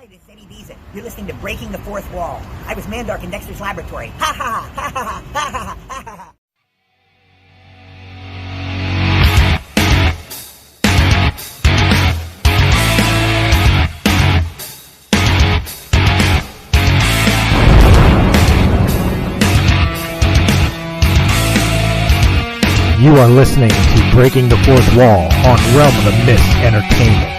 Howdy, this is Eddie Beeson. You're listening to Breaking the Fourth Wall. I was Mandark in Dexter's Laboratory. Ha ha ha ha ha ha ha ha. You are listening to Breaking the Fourth Wall on Realm of the Mist Entertainment.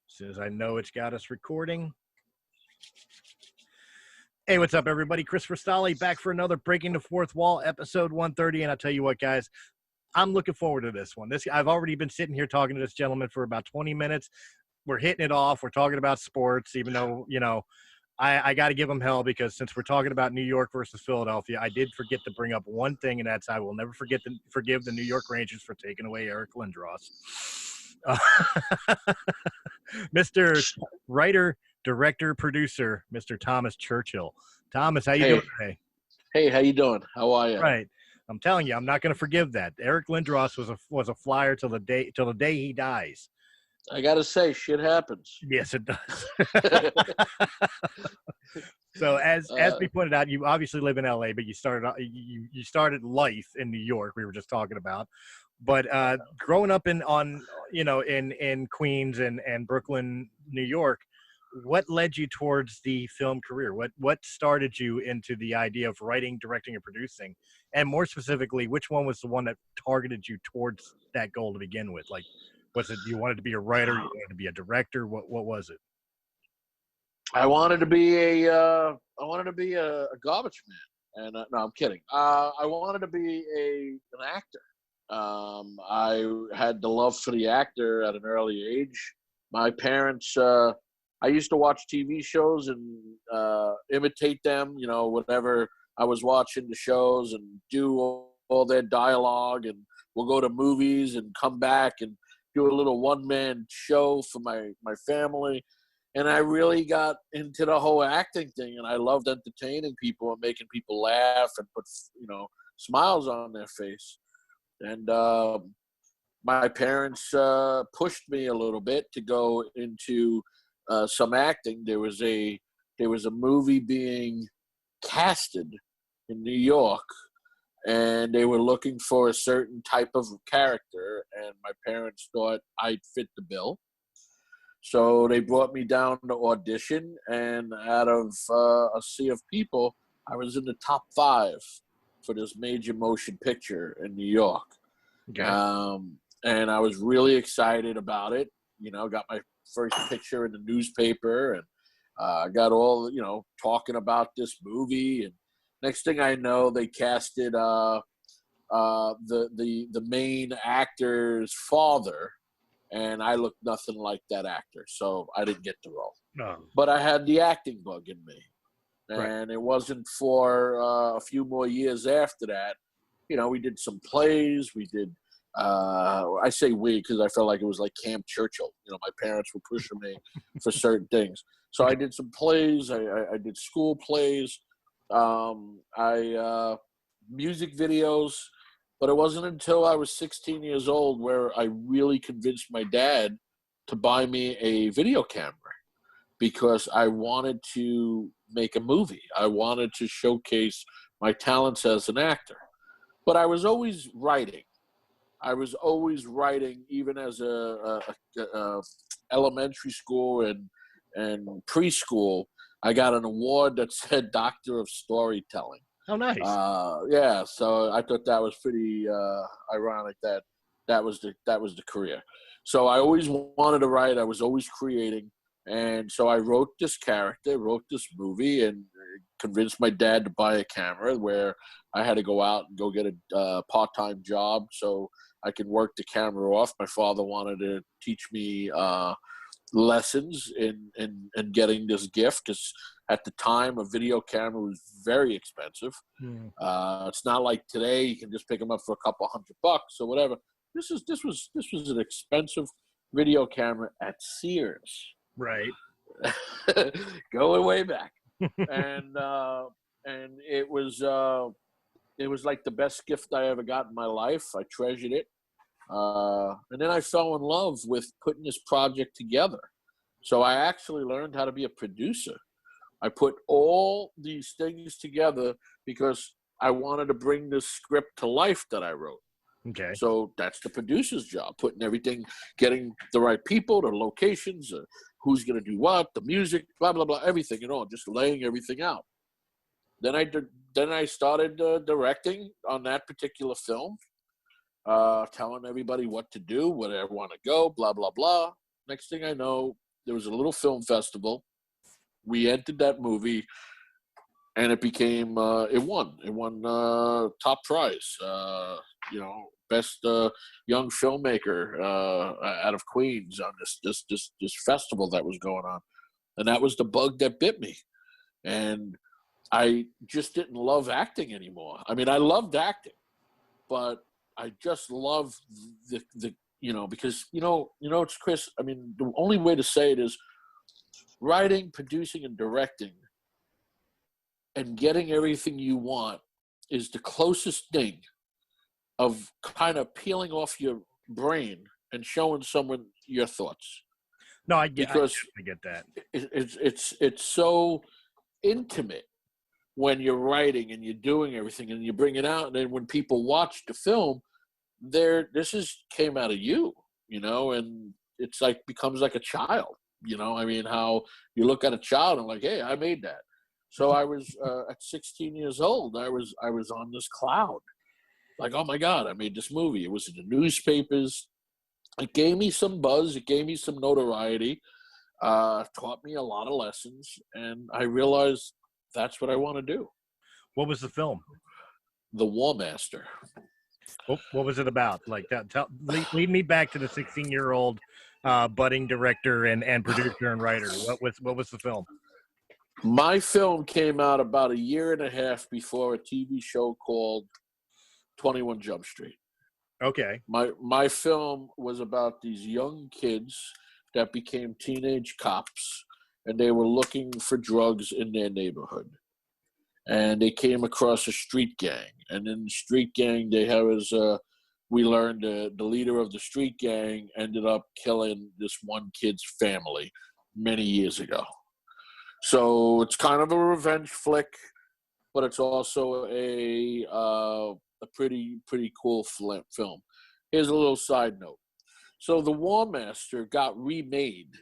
As soon as I know it's got us recording. Hey, what's up, everybody? Christopher Stolle back for another Breaking the Fourth Wall, episode 130. And I'll tell you what, guys, I'm looking forward to this one. I've already been sitting here talking to this gentleman for about 20 minutes. We're hitting it off. We're talking about sports, even though, I got to give him hell because since we're talking about New York versus Philadelphia, I did forget to bring up one thing, and that's I will never forgive the New York Rangers for taking away Eric Lindros. Mr. Writer, Director, Producer, Mr. Thomas Churchill. Thomas, how you doing today? Hey, how you doing? How are you? Right. I'm telling you, I'm not going to forgive that. Eric Lindros was a flyer till the day he dies. I gotta say, shit happens. Yes, it does. So as we pointed out, you obviously live in LA, but you started life in New York. We were just talking about, but growing up in Queens and Brooklyn, New York, what led you towards the film career? What started you into the idea of writing, directing, and producing? And more specifically, which one was the one that targeted you towards that goal to begin with? Like, was it you wanted to be a writer? You wanted to be a director? What was it? I wanted to be a garbage man, and no, I'm kidding. I wanted to be an actor. I had the love for the actor at an early age. My parents, I used to watch TV shows and imitate them. Whatever I was watching the shows and do all their dialogue, and we'll go to movies and come back and do a little one-man show for my family. And I really got into the whole acting thing, and I loved entertaining people and making people laugh and put, smiles on their face. And my parents pushed me a little bit to go into some acting. There was a movie being casted in New York, and they were looking for a certain type of character, and my parents thought I'd fit the bill. So they brought me down to audition, and out of a sea of people, I was in the top 5 for this major motion picture in New York. Okay. And I was really excited about it. Got my first picture in the newspaper, and got all, talking about this movie. And next thing I know, they casted the main actor's father, and I looked nothing like that actor, so I didn't get the role. No. But I had the acting bug in me, and Right. It wasn't for a few more years after that. We did some plays. We did. I say we because I felt like it was like Camp Churchill. My parents were pushing me for certain things, so I did some plays. I did school plays. Music videos, but it wasn't until I was 16 years old where I really convinced my dad to buy me a video camera because I wanted to make a movie. I wanted to showcase my talents as an actor, but I was always writing. Even as a elementary school and preschool. I got an award that said Doctor of Storytelling. Oh, nice. Yeah, so I thought that was pretty ironic that was the career. So I always wanted to write. I was always creating, and so I wrote this character, wrote this movie, and convinced my dad to buy a camera where I had to go out and go get a part-time job so I could work the camera off. My father wanted to teach me lessons in getting this gift because at the time a video camera was very expensive. It's not like today you can just pick them up for a couple $100 or whatever. This was an expensive video camera at Sears, Right. going way back. And it was It was like the best gift I ever got in my life. I treasured it. And then I fell in love with putting this project together. So I actually learned how to be a producer. I put all these things together because I wanted to bring this script to life that I wrote. Okay. So that's the producer's job, putting everything, getting the right people, the locations, who's going to do what, the music, blah, blah, blah, everything, just laying everything out. Then I started directing on that particular film, telling everybody what to do, where I want to go, blah, blah, blah. Next thing I know, there was a little film festival. We entered that movie, and it became, it won top prize, best young filmmaker out of Queens on this festival that was going on. And that was the bug that bit me. And I just didn't love acting anymore. I mean, I loved acting, but I just love the because, it's Chris, I mean, the only way to say it is writing, producing, and directing and getting everything you want is the closest thing of kind of peeling off your brain and showing someone your thoughts. No, I get that. It's so intimate when you're writing and you're doing everything and you bring it out, and then when people watch the film, came out of you, and it's like becomes like a child, I mean, how you look at a child and like, hey, I made that. So I was at 16 years old, I was on this cloud, like, oh my God, I made this movie. It was in the newspapers. It gave me some buzz. It gave me some notoriety. Taught me a lot of lessons, and I realized that's what I want to do. What was the film? The War Master. What was it about? Like that? Lead me back to the 16-year-old budding director and producer and writer. What was the film? My film came out about a year and a half before a TV show called 21 Jump Street. Okay. My film was about these young kids that became teenage cops, and they were looking for drugs in their neighborhood. And they came across a street gang. And in the street gang, we learned the leader of the street gang ended up killing this one kid's family many years ago. So it's kind of a revenge flick, but it's also a pretty cool film. Here's a little side note. So The War Master got remade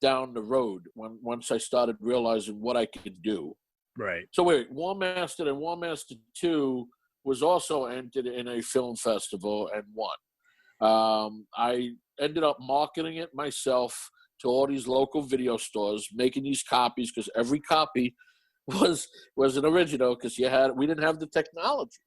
down the road once I started realizing what I could do. Right. So wait, War Master and War Master 2 was also entered in a film festival and won. I ended up marketing it myself to all these local video stores, making these copies because every copy was an original because we didn't have the technology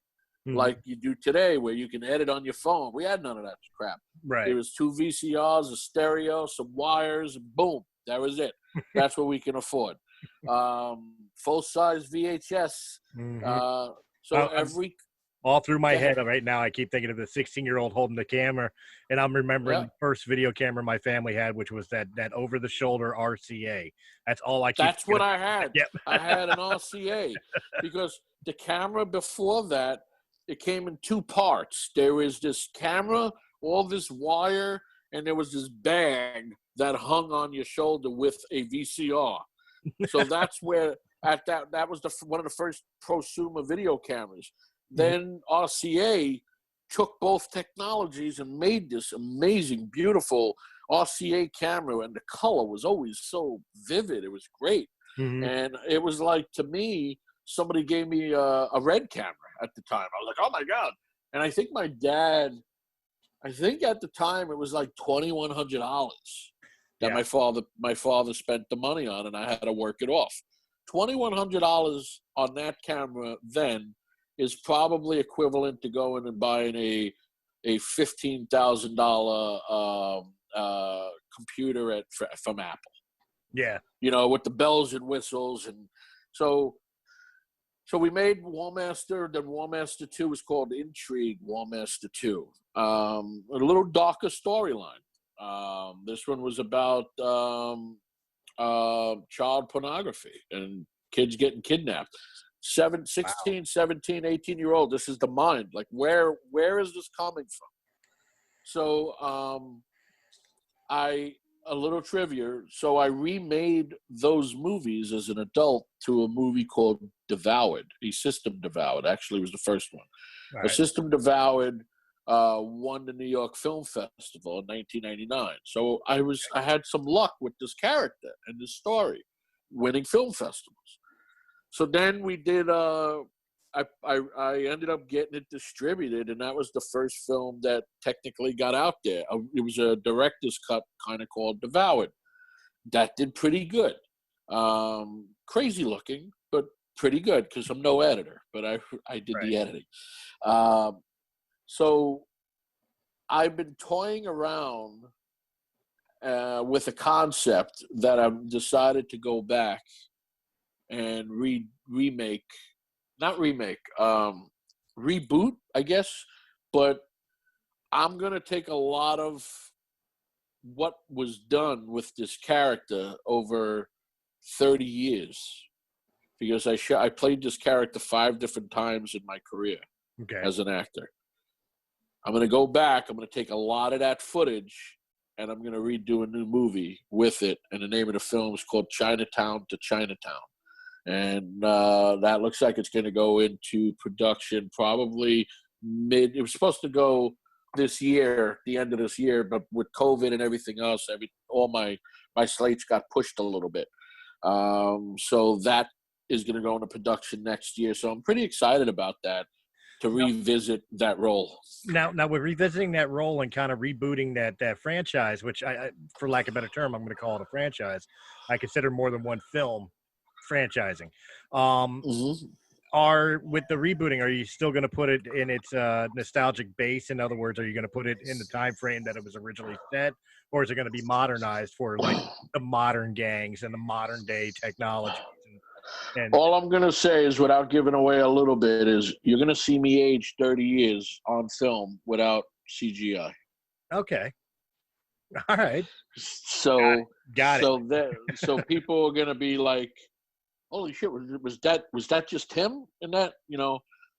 like you do today where you can edit on your phone. We had none of that crap. Right. There was 2 VCRs, a stereo, some wires, and boom, that was it. That's what we can afford. Full-size VHS. All through my head right now, I keep thinking of the 16-year-old holding the camera, and I'm remembering the first video camera my family had, which was that over-the-shoulder RCA. That's all I keep. That's what I had. Yep. I had an RCA because the camera before that, it came in 2 parts. There was this camera, all this wire, and there was this bag that hung on your shoulder with a VCR. So that's where that was one of the first prosumer video cameras. Then RCA took both technologies and made this amazing, beautiful RCA camera, and the color was always so vivid. It was great. And it was like, to me, somebody gave me a red camera at the time. I was like, oh my God. And I think my dad, at the time it was like $2,100 that my father spent the money on, and I had to work it off. $2,100 on that camera then is probably equivalent to going and buying a $15,000 computer from Apple. Yeah. With the bells and whistles. And so we made War Master. Then War Master 2 was called Intrigue War Master 2. A little darker storyline. This one was about child pornography and kids getting kidnapped. 16, 17, 18-year-old. This is the mind. Like, where is this coming from? So a little trivia. So I remade those movies as an adult to a movie called Devoured, A System Devoured. Actually, was the first one. All A right. System Devoured won the New York Film Festival in 1999. So I had some luck with this character and this story, winning film festivals. So then we did. I ended up getting it distributed, and that was the first film that technically got out there. It was a director's cut, kind of called Devoured. That did pretty good. Crazy looking, but pretty good because I'm no editor, but I did the editing. So I've been toying around with a concept that I've decided to go back and reboot, I guess. But I'm going to take a lot of what was done with this character over 30 years, because I played this character 5 different times in my career as an actor. I'm going to go back. I'm going to take a lot of that footage, and I'm going to redo a new movie with it. And the name of the film is called Chinatown to Chinatown. And that looks like it's going to go into production probably it was supposed to go this year, the end of this year, but with COVID and everything else, all my slates got pushed a little bit. So that is going to go into production next year. So I'm pretty excited about that, to revisit that role. Now we're revisiting that role and kind of rebooting that franchise, which I, for lack of a better term, I'm going to call it a franchise. I consider more than one film franchising. With the rebooting, are you still going to put it in its nostalgic base? In other words, are you going to put it in the time frame that it was originally set, or is it going to be modernized for like the modern gangs and the modern day technologies? And all I'm going to say is, without giving away a little bit, is you're going to see me age 30 years on film without CGI. Okay. All right. So got it. So people are going to be like, holy shit, was that just him? And that,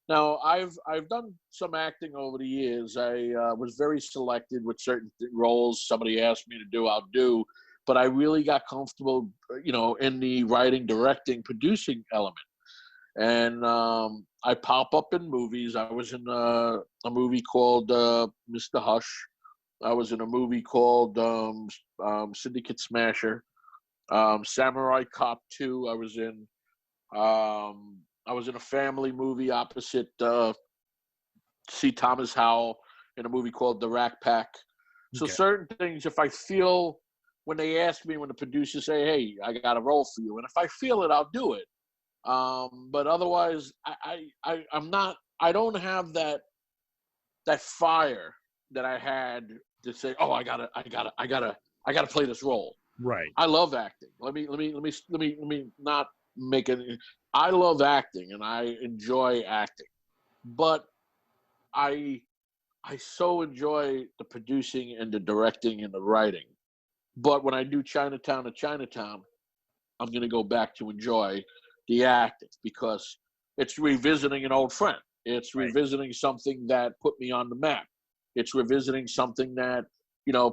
now I've done some acting over the years. I was very selected with certain roles. Somebody asked me to do, I'll do. But I really got comfortable, in the writing, directing, producing element. And I pop up in movies. I was in a movie called Mr. Hush. I was in a movie called Syndicate Smasher. Samurai Cop 2. I was in a family movie opposite C. Thomas Howell in a movie called The Rack Pack. So certain things, if I feel, when they ask me, when the producers say, hey, I got a role for you, and if I feel it, I'll do it. But otherwise, I don't have that fire that I had to say, oh, I gotta play this role. Right. I love acting. Let me not make it. I love acting and I enjoy acting, but I so enjoy the producing and the directing and the writing. But when I do Chinatown to Chinatown, I'm going to go back to enjoy the acting, because it's revisiting an old friend. It's revisiting something that put me on the map. It's revisiting something that,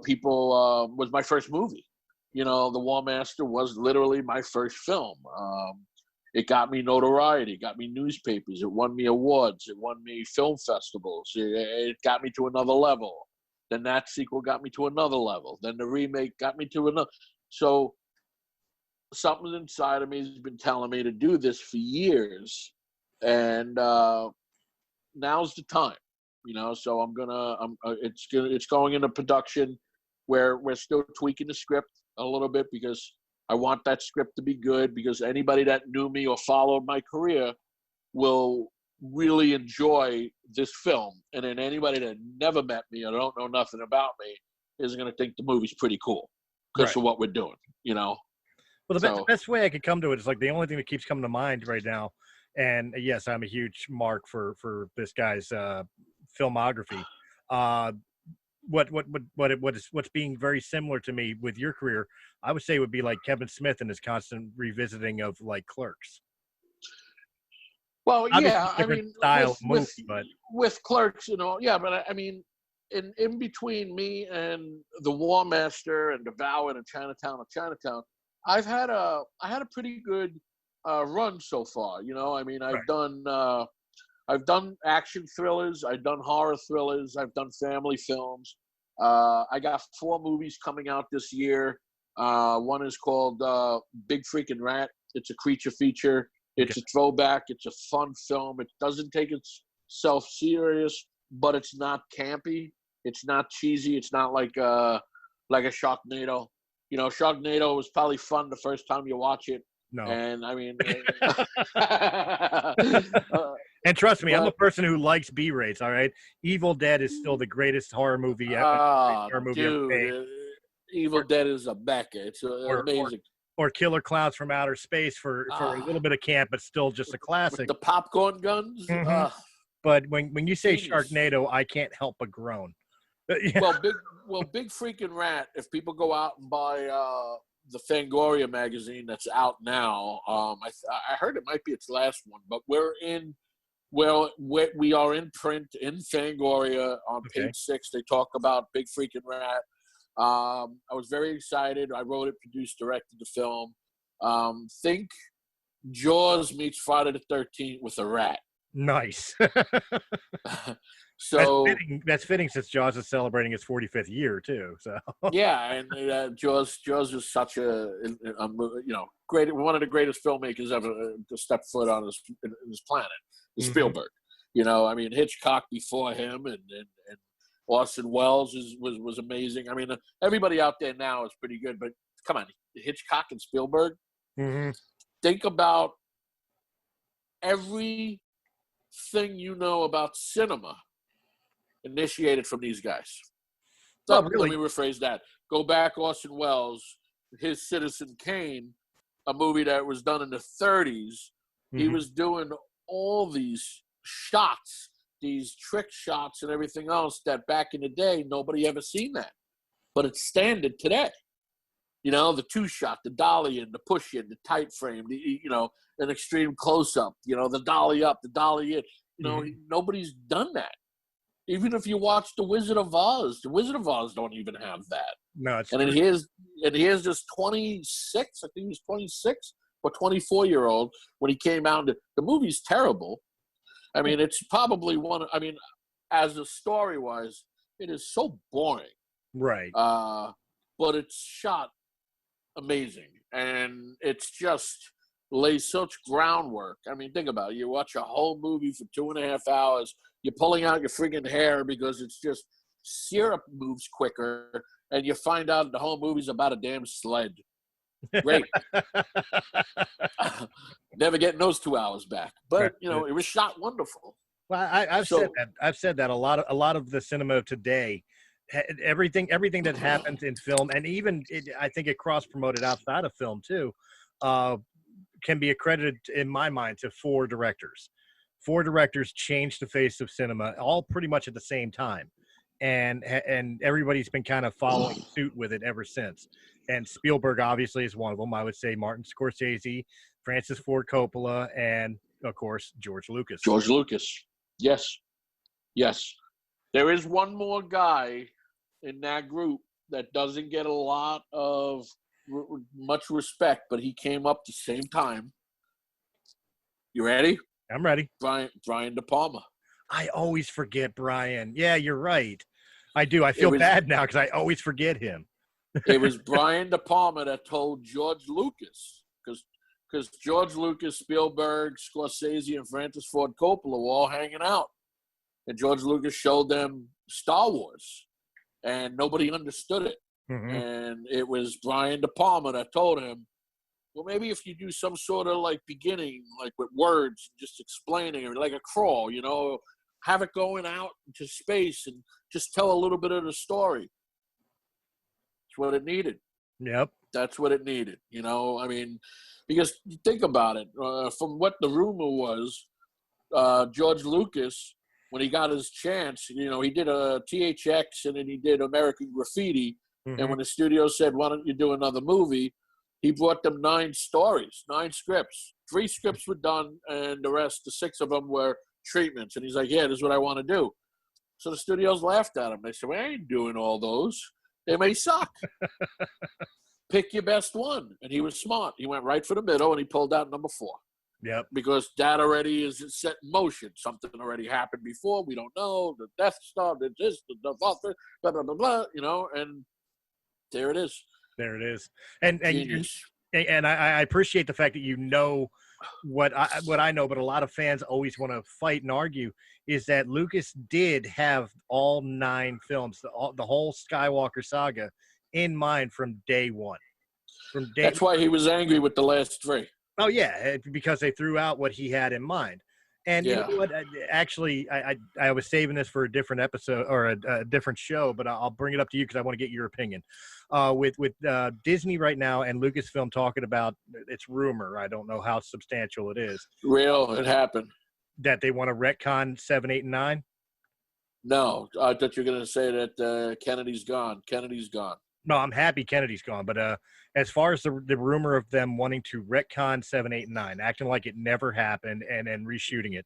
people was my first movie. The War Master was literally my first film. It got me notoriety, got me newspapers, it won me awards, it won me film festivals, it got me to another level. Then that sequel got me to another level. Then the remake got me to another. So something inside of me has been telling me to do this for years, and now's the time. So it's going into production, where we're still tweaking the script a little bit, because I want that script to be good, because anybody that knew me or followed my career will really enjoy this film. And then anybody that never met me or don't know nothing about me is going to think the movie's pretty cool because of what we're doing, Well, the best way I could come to it is, like, the only thing that keeps coming to mind right now, and yes, I'm a huge mark for this guy's filmography. What's being very similar to me with your career, I would say, would be like Kevin Smith and his constant revisiting of like Clerks. Well, Obviously, yeah, I different mean, style of movie, with but with Clerks, yeah, but I mean, in between me and The War Master and Devour and Chinatown, I had a pretty good run so far. I mean, I've done action thrillers, I've done horror thrillers, I've done family films. I got 4 movies coming out this year. One is called Big Freaking Rat. It's a creature feature. It's a throwback. It's a fun film. It doesn't take itself serious, but it's not campy. It's not cheesy. It's not like a Sharknado. Sharknado was probably fun the first time you watch it. no. And I mean, And trust me, I'm a but- person who likes B rates. All right, Evil Dead is still the greatest horror movie ever. Horror movie ever made. dude, Evil Dead is a Becca. It's amazing. Or Killer Clowns from Outer Space for a little bit of camp, but still just a classic. With the popcorn guns. Mhm. But when you say Genius. Sharknado, I can't help but groan. Big Freaking Rat. If people go out and buy the Fangoria magazine that's out now, I heard it might be its last one, but we are in print in Fangoria on page 6. They talk about Big Freaking Rat. I was very excited. I wrote it, produced, directed the film. Think Jaws meets Friday the 13th with a rat. Nice. So that's fitting since Jaws is celebrating its 45th year too. So yeah, and Jaws is such a great, one of the greatest filmmakers ever to step foot on this planet. Spielberg. I mean, Hitchcock before him, and Orson Welles was amazing. I mean, everybody out there now is pretty good, but come on, Hitchcock and Spielberg. Mm-hmm. Think about everything you know about cinema initiated from these guys. So really? Let me rephrase that. Go back, Orson Welles, his Citizen Kane, a movie that was done in the 30s. Mm-hmm. He was doing all these shots, these trick shots and everything else that back in the day, nobody ever seen that. But it's standard today. The 2-shot, the dolly in, the push in, the tight frame, an extreme close-up, the dolly up, the dolly in. Nobody's done that. Even if you watch The Wizard of Oz don't even have that. No, it's here's this 26, I think he was 26 or 24-year-old when he came out. The movie's terrible. I mean, it's probably as a story-wise, it is so boring. Right. But it's shot amazing, and it's just lays such groundwork. I mean, think about it. You watch a whole movie for 2.5 hours. You're pulling out your friggin' hair because it's just syrup moves quicker, and you find out the whole movie's about a damn sled. Great. Never getting those 2 hours back. But, it was shot wonderful. Well, I've said that a lot of the cinema of today, everything that happens in film, and even I think it cross-promoted outside of film too, can be accredited, in my mind, to 4 directors. 4 directors changed the face of cinema, all pretty much at the same time, and everybody's been kind of following suit with it ever since. And Spielberg obviously is one of them. I would say Martin Scorsese, Francis Ford Coppola, and of course George Lucas. George Lucas, yes. There is one more guy in that group that doesn't get a lot of much respect, but he came up the same time. You ready? I'm ready. Brian De Palma. I always forget Brian. Yeah, you're right. I do. I feel bad now because I always forget him. It was Brian De Palma that told George Lucas, because George Lucas, Spielberg, Scorsese, and Francis Ford Coppola were all hanging out. And George Lucas showed them Star Wars, and nobody understood it. Mm-hmm. And it was Brian De Palma that told him, well, maybe if you do some sort of beginning, with words, just explaining it, like a crawl, have it going out into space and just tell a little bit of the story. That's what it needed. Yep. That's what it needed. I mean, because you think about it, from what the rumor was, George Lucas, when he got his chance, he did a THX and then he did American Graffiti. Mm-hmm. And when the studio said, why don't you do another movie? He brought them 9 stories, 9 scripts. 3 scripts were done, and the 6 of them were treatments. And he's like, yeah, this is what I want to do. So the studios laughed at him. They said, well, I ain't doing all those. They may suck. Pick your best one. And he was smart. He went right for the middle, and he pulled out number 4. Yep. Because that already is set in motion. Something already happened before. We don't know. The Death Star, the blah, blah, blah, blah, and there it is. There it is. And Genius. And I appreciate the fact that you know what I know, but a lot of fans always want to fight and argue is that Lucas did have all 9 films, the whole Skywalker saga in mind from day one. That's why he was angry with the last 3. Oh, yeah, because they threw out what he had in mind. And you know what? Actually, I was saving this for a different episode or a different show, but I'll bring it up to you because I want to get your opinion. With Disney right now and Lucasfilm talking about, it's rumor, I don't know how substantial it is. Real, it happened. That they want to retcon 7, 8, and 9? No, I thought you were going to say that Kennedy's gone. Kennedy's gone. No, I'm happy Kennedy's gone. But as far as the rumor of them wanting to retcon 7, 8, and 9, acting like it never happened and reshooting it.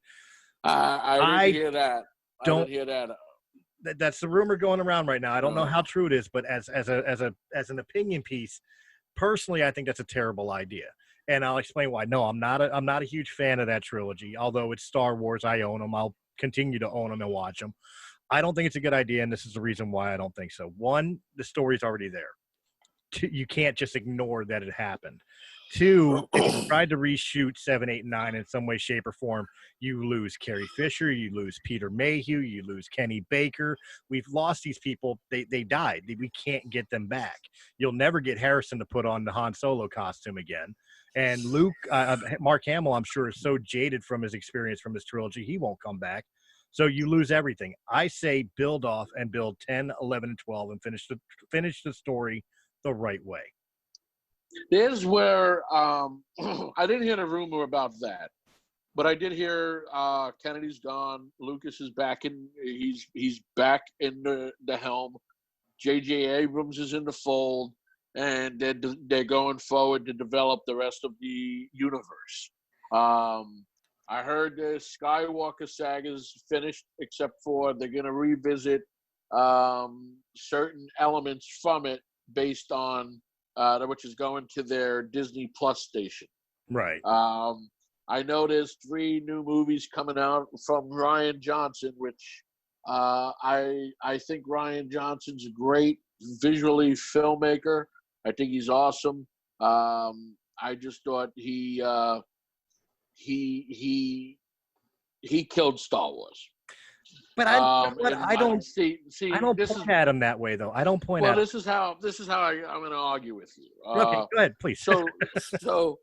I didn't hear that. I don't hear that. That's the rumor going around right now. I don't know how true it is, but as an opinion piece, personally, I think that's a terrible idea. And I'll explain why. No, I'm not a huge fan of that trilogy. Although it's Star Wars, I own them. I'll continue to own them and watch them. I don't think it's a good idea, and this is the reason why I don't think so. 1, the story's already there. 2, you can't just ignore that it happened. 2, if you tried to reshoot 7, 8, and 9 in some way, shape, or form, you lose Carrie Fisher, you lose Peter Mayhew, you lose Kenny Baker. We've lost these people. They died. We can't get them back. You'll never get Harrison to put on the Han Solo costume again. And Luke, Mark Hamill, I'm sure, is so jaded from his experience from this trilogy, he won't come back. So you lose everything. I say build off and build 10, 11, and 12 and finish the story the right way. There's where I didn't hear the rumor about that, but I did hear Kennedy's gone. Lucas is back he's back in the helm. J.J. Abrams is in the fold, and they're going forward to develop the rest of the universe. I heard the Skywalker saga's finished, except for they're going to revisit certain elements from it based on which is going to their Disney Plus station. Right. I know there's 3 new movies coming out from Rian Johnson, which I think Rian Johnson's a great visually filmmaker. I think he's awesome. I just thought he killed Star Wars. But I don't see. I don't point at him that way, though. I don't point at him. Well, this is how I'm going to argue with you. Okay, go ahead, please. So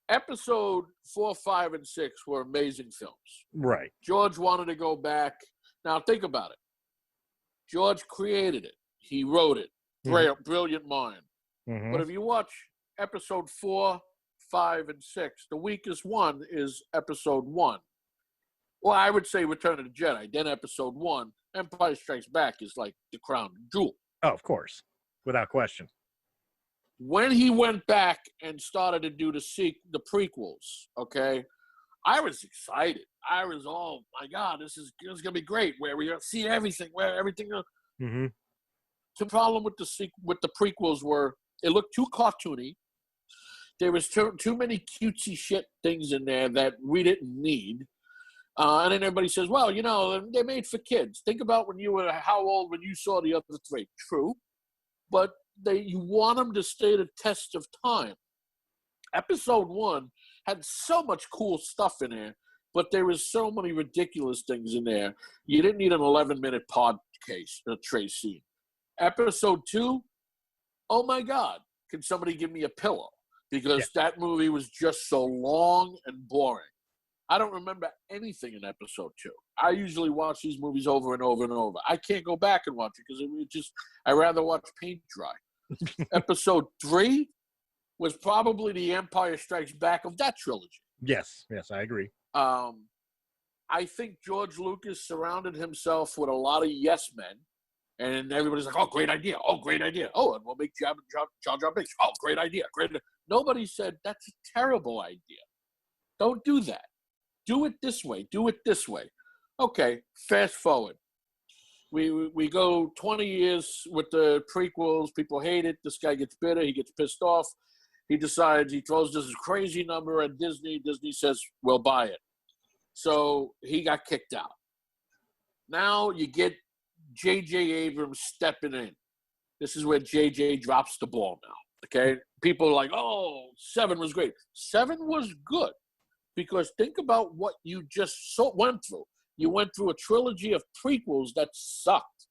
episode 4, 5, and 6 were amazing films. Right. George wanted to go back. Now think about it. George created it. He wrote it. Brilliant mind. Mm-hmm. But if you watch episode 4, 5, and 6, the weakest one is episode 1. Well, I would say Return of the Jedi. Then episode 1, Empire Strikes Back, is like the crown jewel. Oh, of course. Without question. When he went back and started to do the prequels, okay, I was excited. I was, oh my God, this is going to be great. Where we see everything, Mm-hmm. The problem with the prequels were it looked too cartoony. There was too many cutesy shit things in there that we didn't need. And then everybody says, well, they're made for kids. Think about when you were how old when you saw the other 3. True. But you want them to stay the test of time. Episode 1 had so much cool stuff in there, but there was so many ridiculous things in there. You didn't need an 11-minute trace scene. Episode 2, oh my God, can somebody give me a pillow? Because that movie was just so long and boring. I don't remember anything in episode 2. I usually watch these movies over and over and over. I can't go back and watch it because I'd rather watch paint dry. Episode 3 was probably the Empire Strikes Back of that trilogy. Yes, I agree. I think George Lucas surrounded himself with a lot of yes men, and everybody's like, oh, great idea. Oh, great idea. Oh, and we'll make Jar Jar Binks. Oh, great idea. Nobody said, that's a terrible idea. Don't do that. Do it this way. Do it this way. Okay, fast forward. We go 20 years with the prequels. People hate it. This guy gets bitter. He gets pissed off. He decides he throws this crazy number at Disney. Disney says, we'll buy it. So he got kicked out. Now you get J.J. Abrams stepping in. This is where J.J. drops the ball now. Okay? People are like, oh, 7 was great. 7 was good because think about what you just went through. You went through a trilogy of prequels that sucked.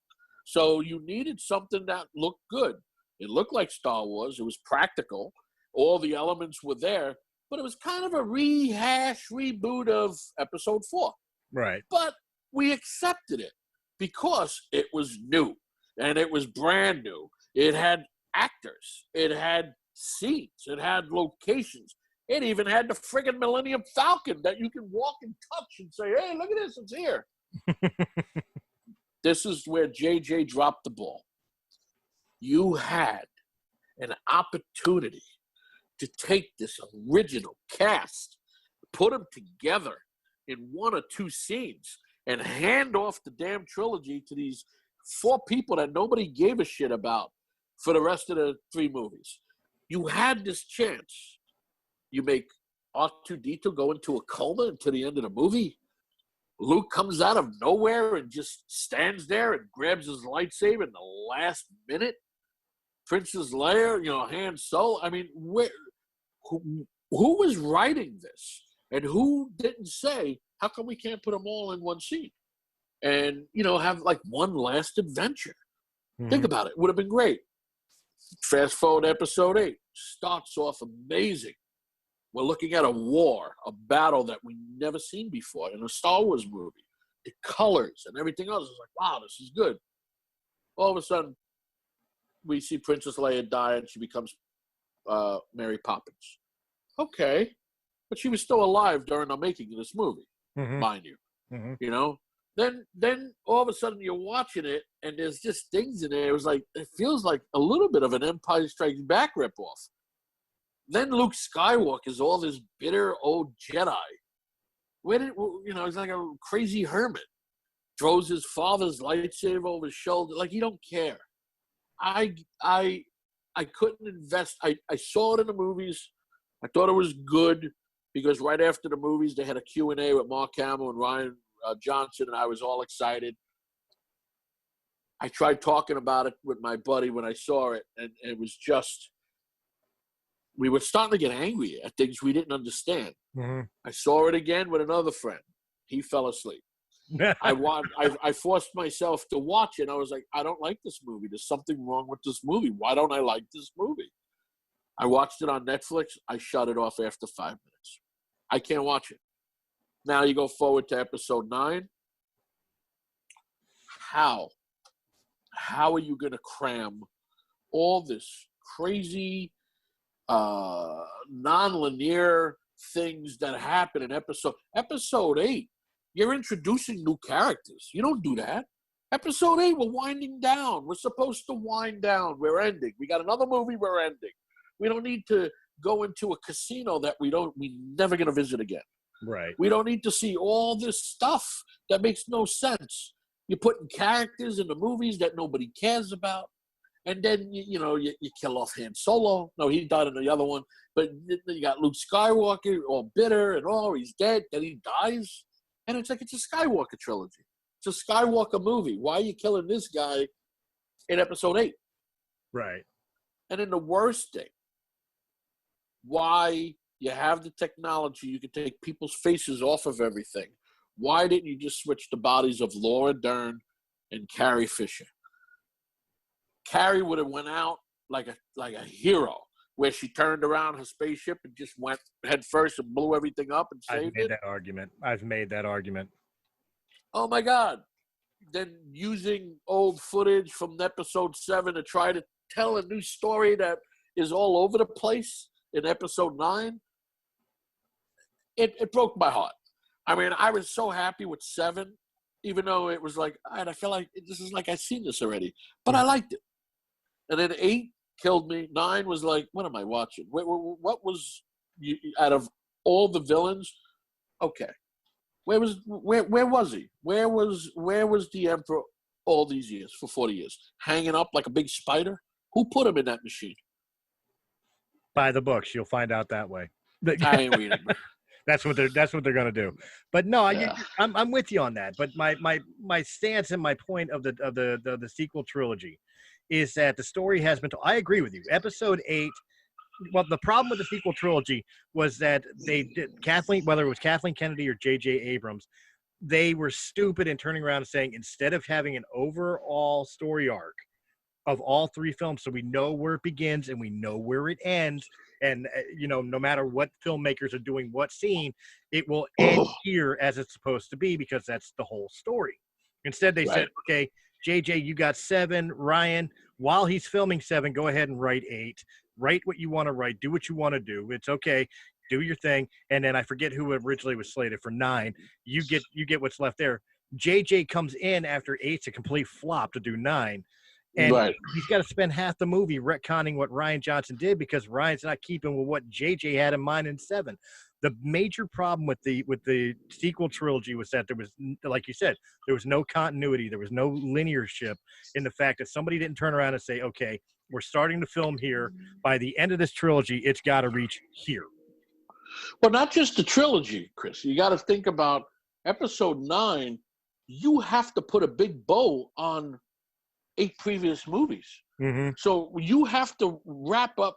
So you needed something that looked good. It looked like Star Wars. It was practical. All the elements were there. But it was kind of a reboot of Episode 4. Right. But we accepted it because it was new and it was brand new. It had actors. It had scenes. It had locations. It even had the friggin' Millennium Falcon that you can walk and touch and say, hey, look at this, it's here. This is where JJ dropped the ball. You had an opportunity to take this original cast, put them together in 1 or 2 scenes, and hand off the damn trilogy to these 4 people that nobody gave a shit about for the rest of the 3 movies. You had this chance. You make R2-D2 go into a coma until the end of the movie. Luke comes out of nowhere and just stands there and grabs his lightsaber in the last minute. Princess Leia, Han Solo. I mean, who was writing this? And who didn't say, how come we can't put them all in one scene? And, have like one last adventure. Mm-hmm. Think about it. Would have been great. Fast forward to Episode 8. Starts off amazing. We're looking at a war, a battle that we've never seen before in a Star Wars movie. The colors and everything else is like, wow, this is good. All of a sudden, we see Princess Leia die and she becomes Mary Poppins. Okay. But she was still alive during the making of this movie, mind you. Mm-hmm. Then all of a sudden you're watching it and there's just things in there. It feels like a little bit of an Empire Strikes Back ripoff. Then Luke Skywalker is all this bitter old Jedi. He's like a crazy hermit. Throws his father's lightsaber over his shoulder. Like, he don't care. I couldn't invest. I saw it in the movies. I thought it was good because right after the movies, they had a Q&A with Mark Hamill and Ryan Johnson, and I was all excited. I tried talking about it with my buddy when I saw it, and it was just, we were starting to get angry at things we didn't understand. Mm-hmm. I saw it again with another friend. He fell asleep. I forced myself to watch it. I was like, I don't like this movie. There's something wrong with this movie. Why don't I like this movie? I watched it on Netflix. I shut it off after 5 minutes. I can't watch it. Now you go forward to Episode 9. How are you going to cram all this crazy, non-linear things that happen in Episode 8? You're introducing new characters. You don't do that. Episode 8, we're winding down. We're supposed to wind down. We're ending. We got another movie, we're ending. We don't need to go into a casino that we're never going to visit again. Right. We don't need to see all this stuff that makes no sense. You're putting characters in the movies that nobody cares about. And then, you kill off Han Solo. No, he died in the other one. But you got Luke Skywalker all bitter and he's dead. Then he dies. And it's like, it's a Skywalker trilogy. It's a Skywalker movie. Why are you killing this guy in Episode 8? Right. And then the worst thing, why you have the technology, you can take people's faces off of everything. Why didn't you just switch the bodies of Laura Dern and Carrie Fisher? Carrie would have went out like a hero, where she turned around her spaceship and just went head first and blew everything up and saved it. I've made that argument. Oh, my God. Then using old footage from Episode 7 to try to tell a new story that is all over the place in Episode 9, it broke my heart. I mean, I was so happy with 7, even though it was like, I feel like this is like I've seen this already. But I liked it. And then 8 killed me. 9 was like, what am I watching? What was out of all the villains? Okay, where was he? Where was the Emperor all these years for 40 years, hanging up like a big spider? Who put him in that machine? Buy the books. You'll find out that way. I ain't reading. That's what they're going to do. But no, Yeah. I'm with you on that. But my stance and my point of the sequel trilogy is that the story has been told. I agree with you. Episode 8. Well, the problem with the sequel trilogy was that they did whether it was Kathleen Kennedy or J.J. Abrams, they were stupid in turning around and saying, instead of having an overall story arc of all 3 films, so we know where it begins and we know where it ends, and no matter what filmmakers are doing what scene, it will end here as it's supposed to be, because that's the whole story. Instead, they said, okay, JJ, you got 7. Ryan, while he's filming 7, go ahead and write 8. Write what you want to write. Do what you want to do. It's okay. Do your thing. And then I forget who originally was slated for 9. You get what's left there. JJ comes in after 8's a complete flop to do 9. And he's got to spend half the movie retconning what Rian Johnson did, because Ryan's not keeping with what JJ had in mind in 7. The major problem with the sequel trilogy was that there was, like you said, there was no continuity. There was no linearship in the fact that somebody didn't turn around and say, okay, we're starting to film here. By the end of this trilogy, it's got to reach here. Well, not just the trilogy, Chris. You got to think about episode 9. You have to put a big bow on 8 previous movies. Mm-hmm. So you have to wrap up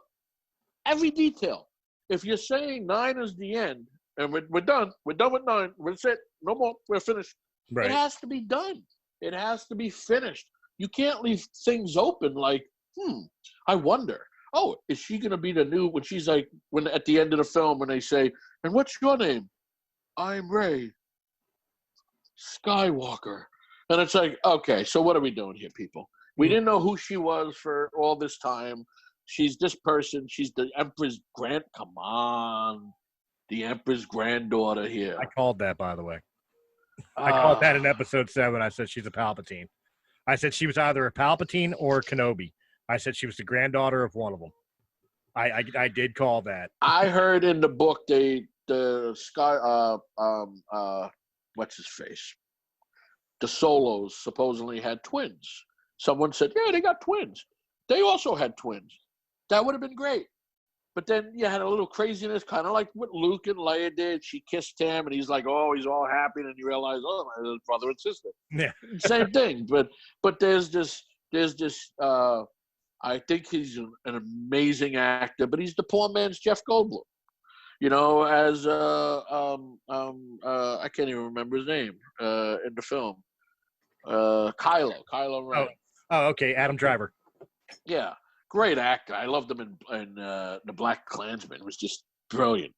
every detail. If you're saying 9 is the end, and we're done with 9, that's it, no more, we're finished. Right. It has to be done. It has to be finished. You can't leave things open like, I wonder, oh, is she going to be the new, when she's like, when at the end of the film, when they say, and what's your name? I'm Rey Skywalker. And it's like, okay, so what are we doing here, people? We didn't know who she was for all this time. She's this person. She's the Emperor's come on. The Emperor's granddaughter here. I called that, by the way. I called that in episode 7. I said she's a Palpatine. I said she was either a Palpatine or a Kenobi. I said she was the granddaughter of one of them. I did call that. I heard in the book what's his face? The Solos supposedly had twins. Someone said, yeah, they got twins. They also had twins. That would have been great. But then you had a little craziness, kind of like what Luke and Leia did. She kissed him, and he's like, oh, he's all happy. And you realize, oh, my brother and sister. Yeah. Same thing. But there's this, I think he's an amazing actor, but he's the poor man's Jeff Goldblum. As I can't even remember his name in the film. Kylo Ren. Oh, okay, Adam Driver. Yeah, great actor. I loved him in The Black Klansman. It was just brilliant.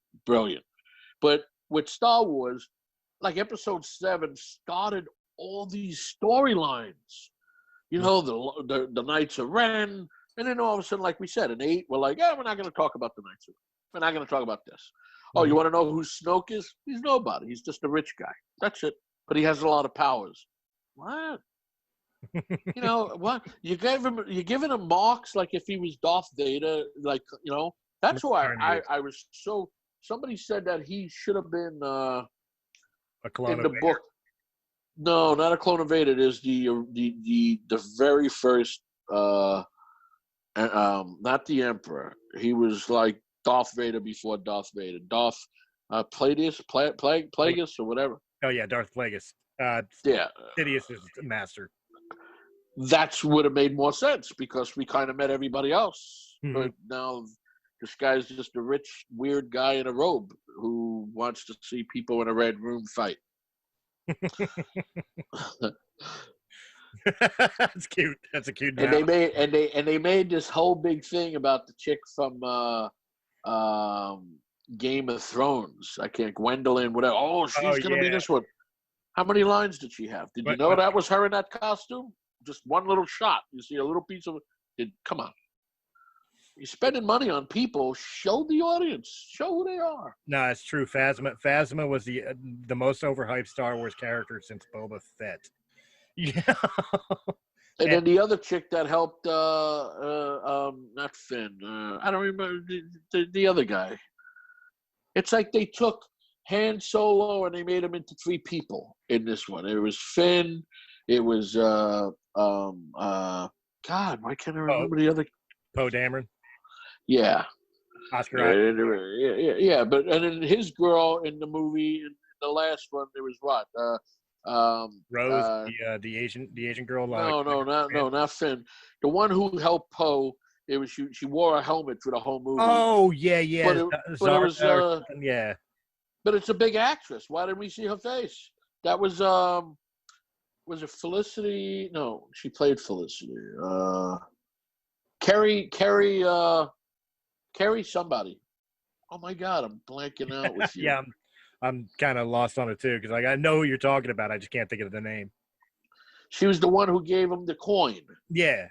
But with Star Wars, like episode 7 started all these storylines. The Knights of Ren, and then all of a sudden, like we said, in 8, we're like, yeah, we're not going to talk about the Knights of Ren. We're not going to talk about this. Oh, you want to know who Snoke is? He's nobody. He's just a rich guy. That's it. But he has a lot of powers. What? What? You're giving him marks like if he was Darth Vader. That's why I was so. Somebody said that he should have been a clone in of the Vader. book. No, not a clone of Vader. It is the very first. Not the Emperor. He was like Darth Vader before Darth Vader. Darth Plagueis or whatever. Oh yeah, Darth Plagueis. Yeah, Sidious is the master. That would have made more sense because we kind of met everybody else. Mm-hmm. But now this guy's just a rich, weird guy in a robe who wants to see people in a red room fight. That's cute. That's a cute. And they made this whole big thing about the chick from Game of Thrones. I can't Gwendolyn, whatever. Oh, she's gonna be this one. How many lines did she have? Did you know that was her in that costume? Just one little shot. You see a little piece of it. Come on. You're spending money on people. Show the audience. Show who they are. No, it's true. Phasma was the most overhyped Star Wars character since Boba Fett. Yeah. And then the other chick that helped, not Finn. I don't remember the other guy. It's like they took Han Solo and they made him into three people in this one. It was Finn. It was God. Why can't I remember the other? Poe Dameron. Yeah. Oscar Isaac. Yeah. But and then his girl in the movie, in the last one, there was what? Rose, the Asian girl. Not Finn. The one who helped Poe. It was she wore a helmet for the whole movie. Oh yeah. But it was yeah. But it's a big actress. Why didn't we see her face? That was it Felicity? No, she played Felicity. Carrie somebody. Oh my God, I'm blanking out with you. Yeah, I'm kind of lost on it too because I know who you're talking about. I just can't think of the name. She was the one who gave him the coin. Yeah.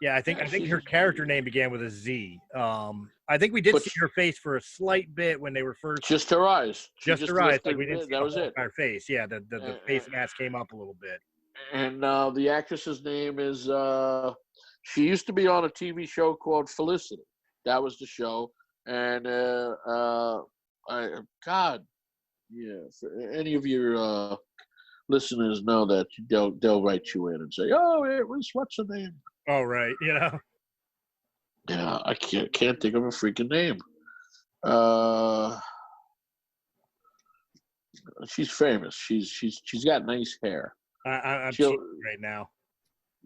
I think her character name began with a Z. I think we did see her face for a slight bit when they were first. Just her eyes. Just her eyes. Like we didn't see that was it. Her face. Yeah, the face mask came up a little bit. And the actress's name is. She used to be on a TV show called Felicity. That was the show, and any of your listeners know that they'll write you in and say, "Oh, it was what's her name." Oh, right. Yeah, I can't think of a freaking name. She's famous. She's got nice hair. I'm cheating right now.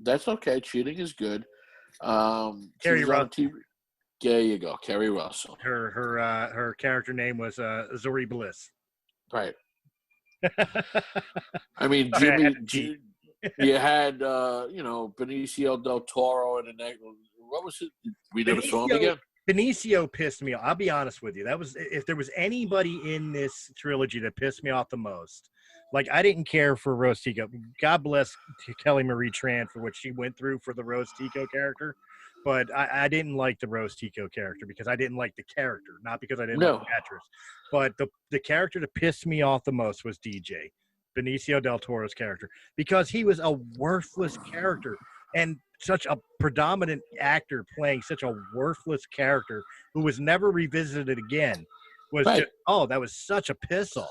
That's okay. Cheating is good. Kerry Russell. There you go, Kerry Russell. Her character name was Zuri Bliss. Right. I mean, Jimmy. You had, Benicio del Toro and what was it? We never saw him again. Benicio pissed me off. I'll be honest with you. That was if there was anybody in this trilogy that pissed me off the most. Like I didn't care for Rose Tico. God bless Kelly Marie Tran for what she went through for the Rose Tico character, but I didn't like the Rose Tico character because I didn't like the character, not because I didn't like the actress. But the character that pissed me off the most was DJ. Benicio del Toro's character, because he was a worthless character and such a predominant actor playing such a worthless character who was never revisited again was right. That was such a piss off.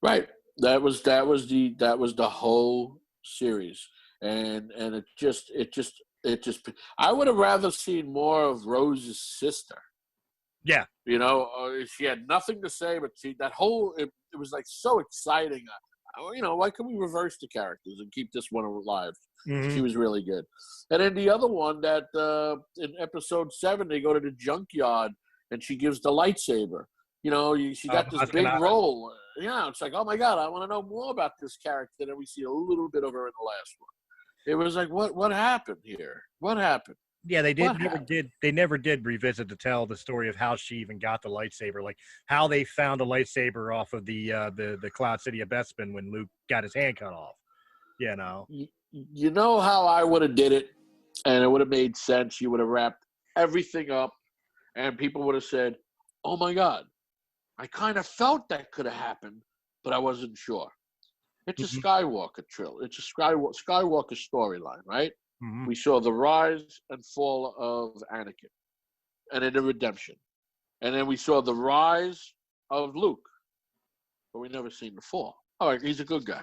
Right. That was the whole series. And it just I would have rather seen more of Rose's sister. Yeah. She had nothing to say, but it was like so exciting. Why can we reverse the characters and keep this one alive? Mm-hmm. She was really good. And then the other one that in episode 7, they go to the junkyard and she gives the lightsaber. She got this big role. Yeah, it's like, oh my God, I want to know more about this character. And we see a little bit of her in the last one. It was like, what happened here? What happened? Yeah, they never did revisit to tell the story of how she even got the lightsaber, like how they found the lightsaber off of the Cloud City of Bespin when Luke got his hand cut off. You know how I would have did it, and it would have made sense. You would have wrapped everything up, and people would have said, "Oh my God, I kind of felt that could have happened, but I wasn't sure." It's a Skywalker trill. It's a Skywalker storyline, right? Mm-hmm. We saw the rise and fall of Anakin, and then the redemption, and then we saw the rise of Luke, but we never seen the fall. All right, he's a good guy,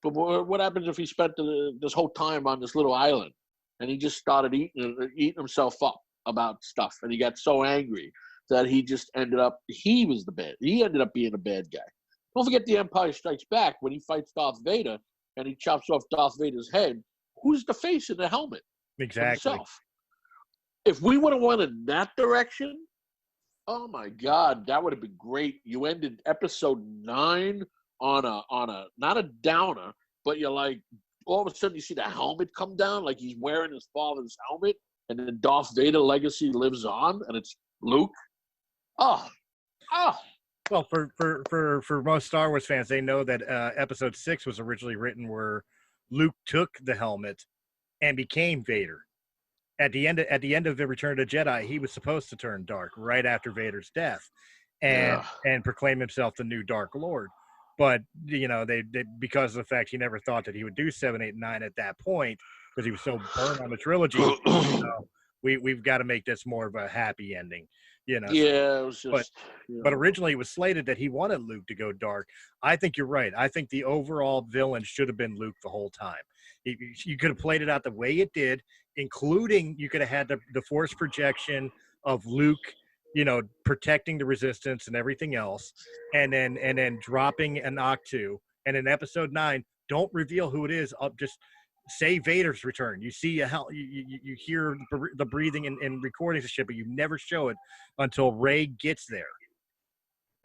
but what happens if he spent this whole time on this little island, and he just started eating himself up about stuff, and he got so angry that he just ended up he ended up being a bad guy. Don't forget The Empire Strikes Back when he fights Darth Vader and he chops off Darth Vader's head. Who's the face in the helmet? Exactly. Himself. If we would have went in that direction, oh my God, that would have been great. You ended episode 9 on a not a downer, but you're like, all of a sudden you see the helmet come down, like he's wearing his father's helmet, and then Darth Vader legacy lives on, and it's Luke. Oh. Well, for most Star Wars fans, they know that episode 6 was originally written where Luke took the helmet and became Vader. At the end of the Return of the Jedi, he was supposed to turn dark right after Vader's death, and proclaim himself the new Dark Lord. But they because of the fact he never thought that he would do 7, 8, 9 at that point, because he was so burned on the trilogy. You know, we've got to make this more of a happy ending. You know. Yeah, it was just. But originally it was slated that he wanted Luke to go dark. I think you're right. I think the overall villain should have been Luke the whole time. You could have played it out the way it did, including you could have had the force projection of Luke, you know, protecting the resistance and everything else, and then dropping an Octu. And in episode 9, don't reveal who it is. Just say Vader's return. You see you hear the breathing and recordings of shit, but you never show it until Rey gets there.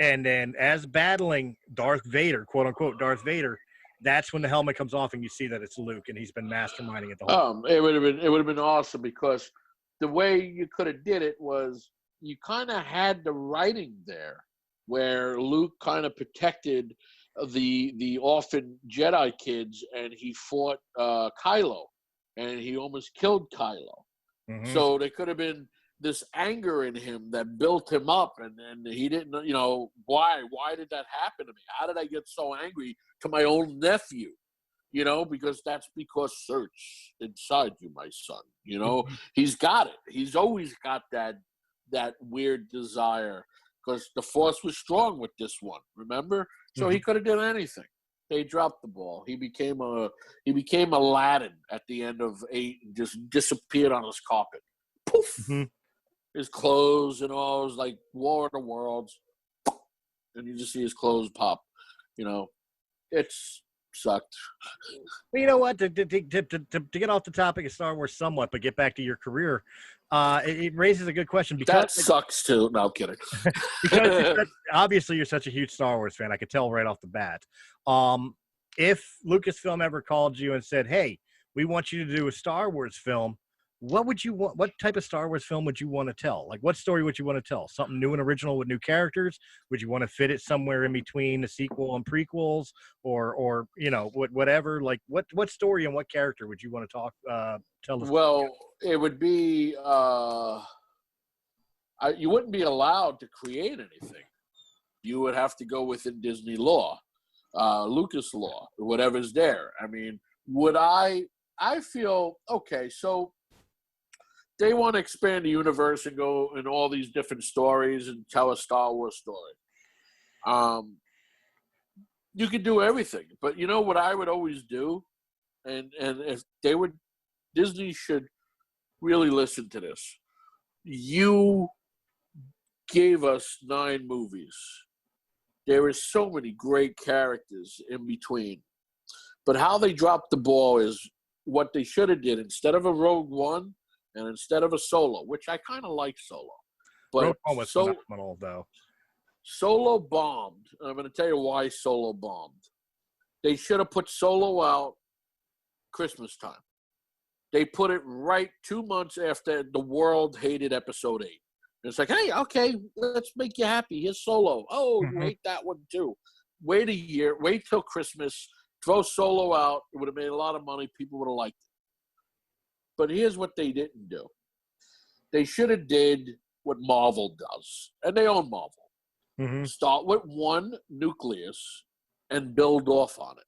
And then as battling Darth Vader, quote unquote Darth Vader, that's when the helmet comes off and you see that it's Luke and he's been masterminding it the whole time. It would have been awesome, because the way you could have did it was you kind of had the writing there where Luke kind of protected the orphan Jedi kids, and he fought Kylo, and he almost killed Kylo. Mm-hmm. So there could have been this anger in him that built him up, and he didn't, you know, why did that happen to me? How did I get so angry to my own nephew? You know, because search inside you, my son. You know, he's got it. He's always got that weird desire, because the Force was strong with this one, remember? So he could have done anything. They dropped the ball. He became Aladdin at the end of 8 and just disappeared on his carpet. Poof. Mm-hmm. His clothes and all. It was like War of the Worlds. And you just see his clothes pop. You know, it's sucked. Well, you know what? To get off the topic of Star Wars somewhat, but get back to your career, it raises a good question. Because that sucks too. No, I'm kidding. Because obviously you're such a huge Star Wars fan. I could tell right off the bat. If Lucasfilm ever called you and said, "Hey, we want you to do a Star Wars film," what would you want? What type of Star Wars film would you want to tell? Like, what story would you want to tell? Something new and original with new characters? Would you want to fit it somewhere in between the sequel and prequels, or you know, whatever? Like, what story and what character would you want to tell us? Well, it would be you wouldn't be allowed to create anything. You would have to go within Disney law, Lucas law, whatever's there. I mean, I feel okay. So they want to expand the universe and go in all these different stories and tell a Star Wars story. You could do everything, but you know what I would always do, and if they would, Disney should really listen to this. You gave us 9 movies. There is so many great characters in between, but how they dropped the ball is what they should have did. Instead of a Rogue One and instead of a Solo, which I kind of like Solo, but Rogue One was phenomenal though. Solo bombed. And I'm going to tell you why Solo bombed. They should have put Solo out Christmas time. They put it right 2 months after the world hated Episode 8. And it's like, hey, okay, let's make you happy. Here's Solo. Oh, you hate that one too. Wait a year. Wait till Christmas. Throw Solo out. It would have made a lot of money. People would have liked it. But here's what they didn't do. They should have did what Marvel does. And they own Marvel. Start with one nucleus and build off on it.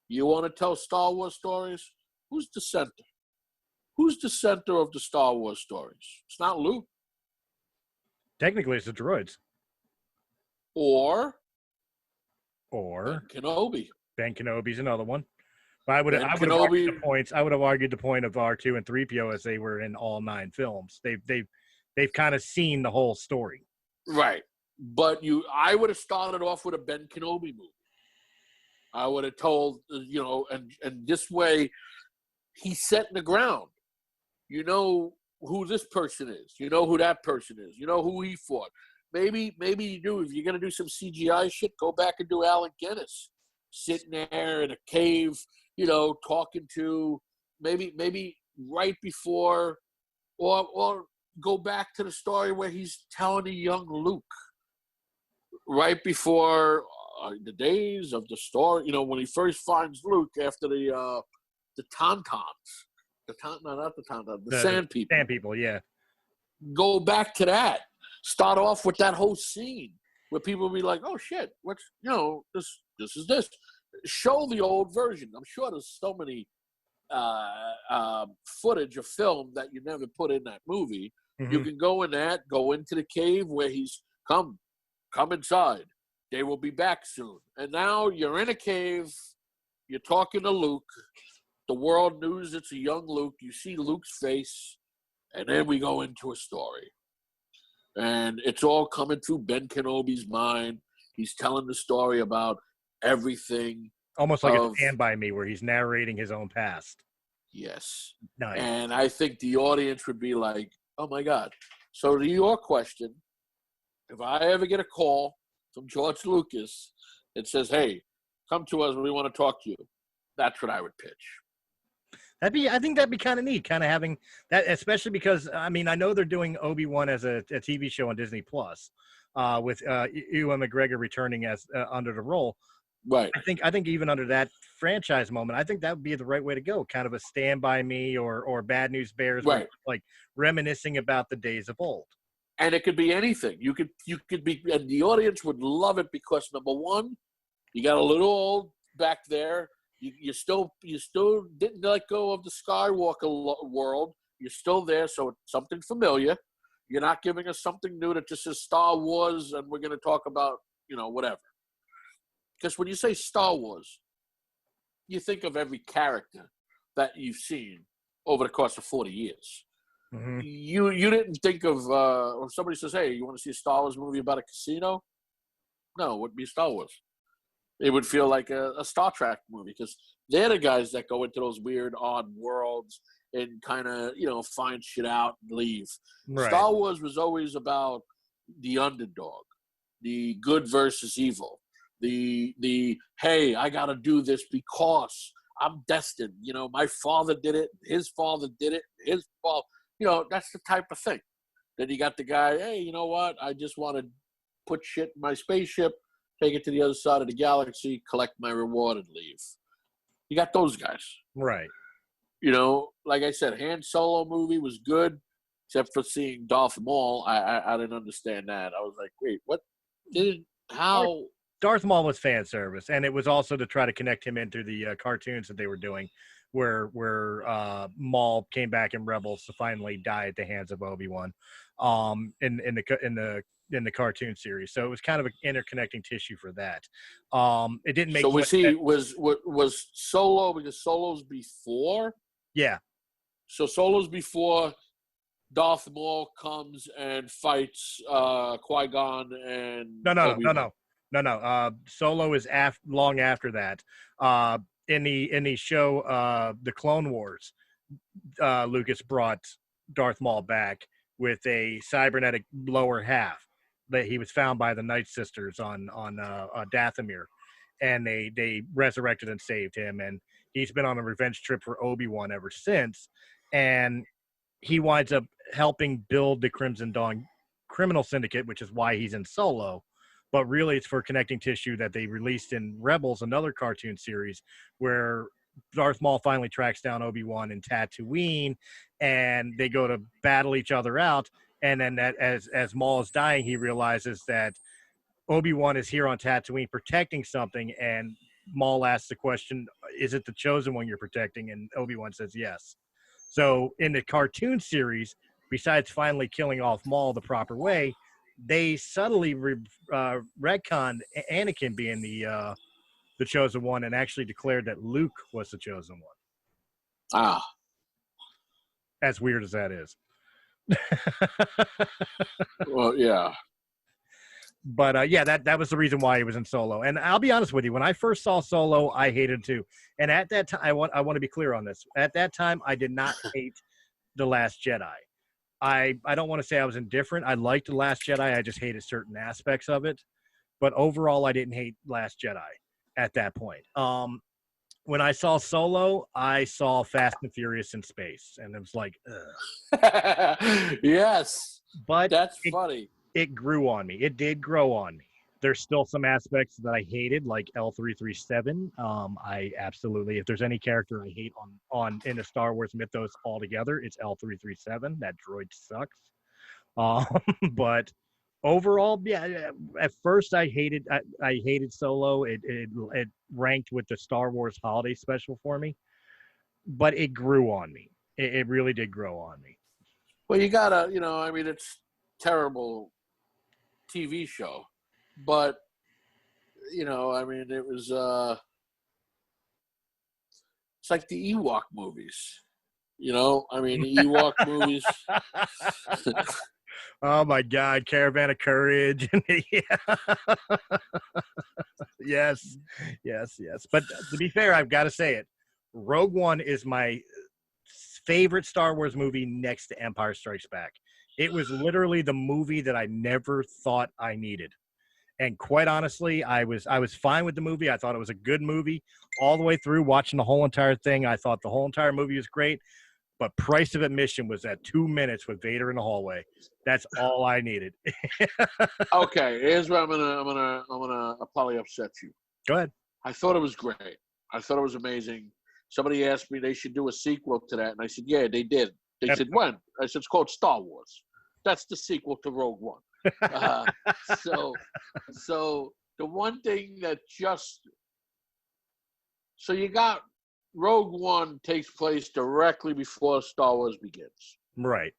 You want to tell Star Wars stories? Who's the center? Who's the center of the Star Wars stories? It's not Luke. Technically, it's the droids. Or Ben Kenobi. Ben Kenobi's another one. But I would have argued the points. I would have argued the point of R2 and 3PO as they were in all 9 films. They've kind of seen the whole story. Right. But I would have started off with a Ben Kenobi movie. I would have told, you know, and this way he's setting the ground. You know who this person is. You know who that person is. You know who he fought. Maybe you do. If you're going to do some CGI shit, go back and do Alec Guinness. Sitting there in a cave, you know, talking to maybe right before or go back to the story where he's telling a young Luke. Right before the days of the story, you know, when he first finds Luke after the Tauntauns. The Sand People. Sand People, yeah. Go back to that. Start off with that whole scene where people will be like, "Oh shit, what's this is this." Show the old version. I'm sure there's so many footage of film that you never put in that movie. Mhm. You can go into the cave where he's come inside. They will be back soon. And now you're in a cave. You're talking to Luke. The world knows it's a young Luke. You see Luke's face, and then we go into a story. And it's all coming through Ben Kenobi's mind. He's telling the story about everything. Almost like a Stand By Me, where he's narrating his own past. Yes. Nice. And I think the audience would be like, oh, my God. So to your question, if I ever get a call from George Lucas that says, hey, come to us, we want to talk to you, that's what I would pitch. I think that'd be kind of neat, kind of having that, especially because, I mean, I know they're doing Obi-Wan as a TV show on Disney Plus, with Ewan McGregor returning as under the role. Right. I think even under that franchise moment, I think that would be the right way to go. Kind of a Stand By Me or Bad News Bears, right? Like reminiscing about the days of old. And it could be anything. You could be, and the audience would love it because number one, you got a little old back there. You still didn't let go of the Skywalker world. You're still there, so it's something familiar. You're not giving us something new that just says Star Wars, and we're going to talk about whatever. Because when you say Star Wars, you think of every character that you've seen over the course of 40 years. Mm-hmm. You didn't think of when somebody says, hey, you want to see a Star Wars movie about a casino? No, it wouldn't be Star Wars. It would feel like a Star Trek movie because they're the guys that go into those weird, odd worlds and kind of, find shit out and leave. Right. Star Wars was always about the underdog, the good versus evil. The hey, I got to do this because I'm destined. My father did it. His father did it. His father, that's the type of thing. Then you got the guy, hey, you know what? I just want to put shit in my spaceship, take it to the other side of the galaxy, collect my reward, and leave. You got those guys. Right. Like I said, Han Solo movie was good, except for seeing Darth Maul. I didn't understand that. I was like, wait, what? How? Darth Maul was fan service, and it was also to try to connect him into the cartoons that they were doing, where Maul came back in Rebels to finally die at the hands of Obi-Wan, in the cartoon series. So it was kind of an interconnecting tissue for that. It didn't make. So was Solo, because Solo's before? Yeah. So Solo's before Darth Maul comes and fights Qui-Gon and Obi-Wan. No. Solo is long after that. In the show, the Clone Wars, Lucas brought Darth Maul back with a cybernetic lower half that he was found by the Night Sisters on Dathomir, and they resurrected and saved him, and he's been on a revenge trip for Obi-Wan ever since, and he winds up helping build the Crimson Dawn criminal syndicate, which is why he's in Solo. But really, it's for connecting tissue that they released in Rebels, another cartoon series, where Darth Maul finally tracks down Obi-Wan in Tatooine, and they go to battle each other out. And then as Maul is dying, he realizes that Obi-Wan is here on Tatooine protecting something, and Maul asks the question, is it the Chosen One you're protecting? And Obi-Wan says yes. So in the cartoon series, besides finally killing off Maul the proper way, they subtly retconned Anakin being the Chosen One and actually declared that Luke was the Chosen One. As weird as that is. Well, yeah. But that was the reason why he was in Solo. And I'll be honest with you, when I first saw Solo, I hated it too. And at that time, I want to be clear on this. At that time, I did not hate The Last Jedi. I don't want to say I was indifferent. I liked The Last Jedi. I just hated certain aspects of it. But overall, I didn't hate Last Jedi at that point. When I saw Solo, I saw Fast and Furious in space. And it was like, ugh. Yes. But that's funny. It grew on me. It did grow on me. There's still some aspects that I hated, like L337. I absolutely, if there's any character I hate in the Star Wars mythos altogether, it's L337. That droid sucks. But overall, yeah. At first, I hated Solo. It ranked with the Star Wars holiday special for me. but it grew on me. It really did grow on me. Well, you gotta, I mean, it's terrible TV show, but I mean, it was. It's like the Ewok movies. I mean, the Ewok movies. Oh my God, Caravan of Courage. Yes. But to be fair, I've got to say it. Rogue One is my favorite Star Wars movie next to Empire Strikes Back. It was literally the movie that I never thought I needed. And quite honestly, I was fine with the movie. I thought it was a good movie all the way through, watching the whole entire thing. I thought the whole entire movie was great. But price of admission was that 2 minutes with Vader in the hallway. That's all I needed. Okay, here's where I'm gonna probably upset you. Go ahead. I thought it was great. I thought it was amazing. Somebody asked me they should do a sequel to that, and I said, yeah, they did. They said, when? I said, it's called Star Wars. That's the sequel to Rogue One. So the one thing that so you got Rogue One takes place directly before Star Wars begins. Right.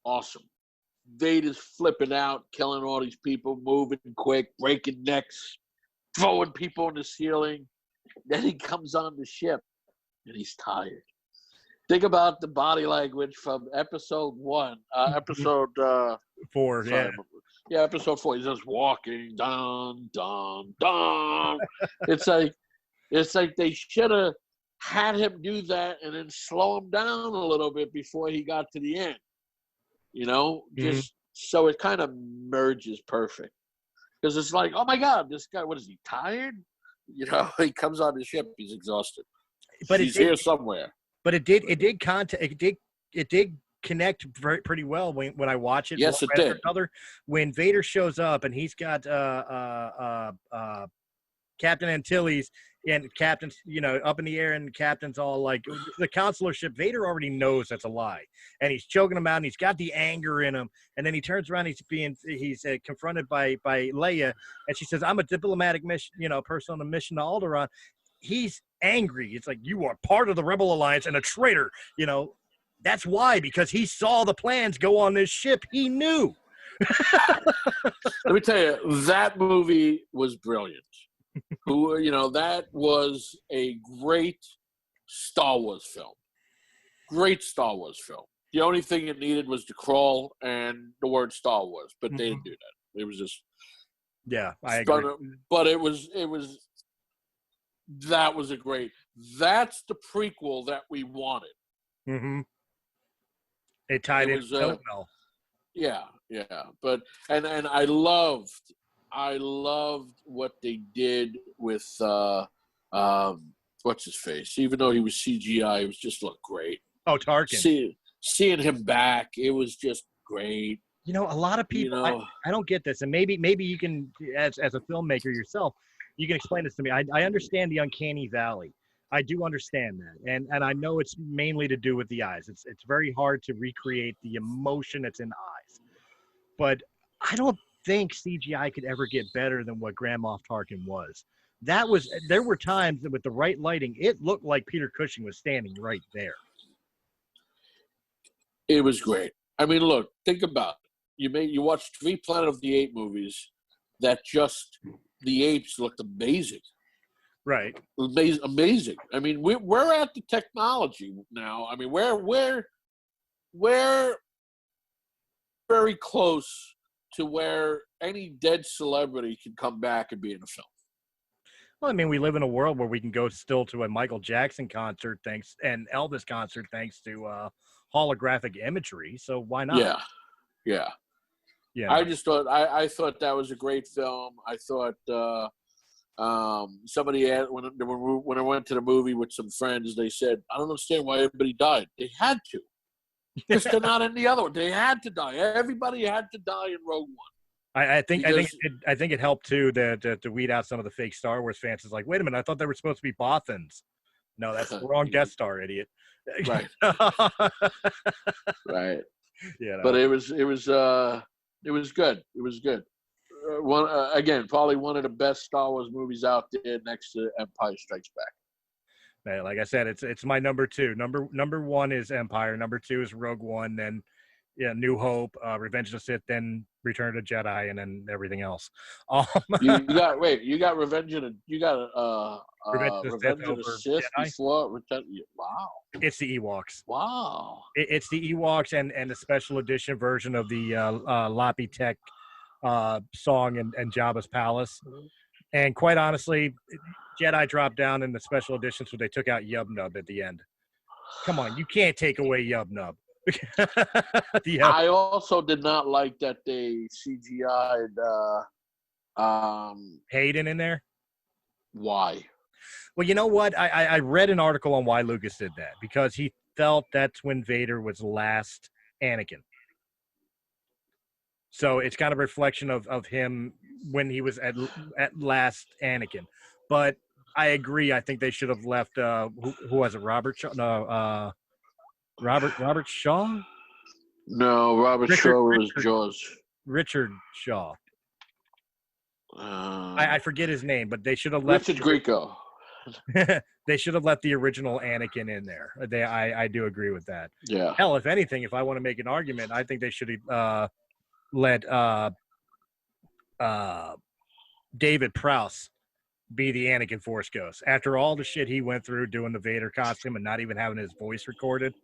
Awesome. Vader's flipping out, killing all these people, moving quick, breaking necks, throwing people on the ceiling. Then he comes on the ship, and he's tired. Think about the body language from episode 1, episode 4. sorry, yeah, episode 4. He's just walking, dun dun dun. It's like they should have had him do that and then slow him down a little bit before he got to the end. Just so it kind of merges perfect. Because it's like, oh my God, this guy, what is he, tired? He comes on the ship, he's exhausted. But he's here somewhere. But it did connect pretty well when I watch it. Yes, it did. When Vader shows up and he's got Captain Antilles and Captain's, up in the air, and Captain's all like, the consular ship, Vader already knows that's a lie. And he's choking him out, and he's got the anger in him. And then he turns around, he's confronted by Leia, and she says, I'm a diplomatic mission, person on a mission to Alderaan. He's angry. It's like, you are part of the Rebel Alliance and a traitor. That's why, because he saw the plans go on this ship. He knew. Let me tell you, that movie was brilliant. That was a great Star Wars film. Great Star Wars film. The only thing it needed was the crawl and the word Star Wars, but they didn't do that. It was just, yeah, I agree. But that was a great. That's the prequel that we wanted. Mm-hmm. It tied in so well. Yeah. But and I loved what they did with what's his face. Even though he was CGI, it was just looked great. Oh, Tarkin. Seeing him back, it was just great. A lot of people. I don't get this, and maybe you can, as a filmmaker yourself, you can explain this to me. I understand the uncanny valley. I do understand that, and I know it's mainly to do with the eyes. It's very hard to recreate the emotion that's in the eyes, but I don't think CGI could ever get better than what Grand Moff Tarkin was. There were times that with the right lighting, it looked like Peter Cushing was standing right there. It was great. I mean, look, think about it. You watched 3 Planet of the Apes movies that just the apes looked amazing. Right. Amazing. I mean, we're at the technology now. I mean, we're very close to where any dead celebrity can come back and be in a film. Well, I mean, we live in a world where we can go still to a Michael Jackson concert and Elvis concert thanks to holographic imagery. So why not? Yeah. I just thought I thought that was a great film. I thought somebody asked, when I went to the movie with some friends, they said, I don't understand why everybody died. They had to. Because they're not in the other one. They had to die. Everybody had to die in Rogue One. I think it helped too to weed out some of the fake Star Wars fans. It's like, wait a minute, I thought they were supposed to be Bothans. No, that's the wrong Death Star, idiot. Right. Right. Yeah. But it was good. It was good. Again, probably one of the best Star Wars movies out there next to Empire Strikes Back. Like I said, it's my number two. Number one is Empire. Number two is Rogue One. Then, yeah, New Hope, Revenge of the Sith, then Return of the Jedi, and then everything else. You got Revenge of Revenge the over Sith Jedi. before Return. Wow. It's the Ewoks. Wow. It's the Ewoks and the special edition version of the Lappy Tech song and Jabba's Palace. And quite honestly, Jedi dropped down in the special edition, so they took out Yub Nub at the end. Come on, you can't take away Yub Nub. I also did not like that they CGI'd Hayden in there. Why? Well, you know what? I read an article on why Lucas did that, because he felt that's when Vader was last Anakin. So it's kind of a reflection of him when he was at last Anakin. But I agree. I think they should have left. Who was it? Robert Shaw? No, Robert Shaw. No, Robert Shaw was Jaws. Richard Shaw. I forget his name, but they should have left Richard Grieco. They should have left the original Anakin in there. I do agree with that. Yeah. Hell, if anything, if I want to make an argument, I think they should have let David Prowse be the Anakin Force Ghost. After all the shit he went through doing the Vader costume and not even having his voice recorded,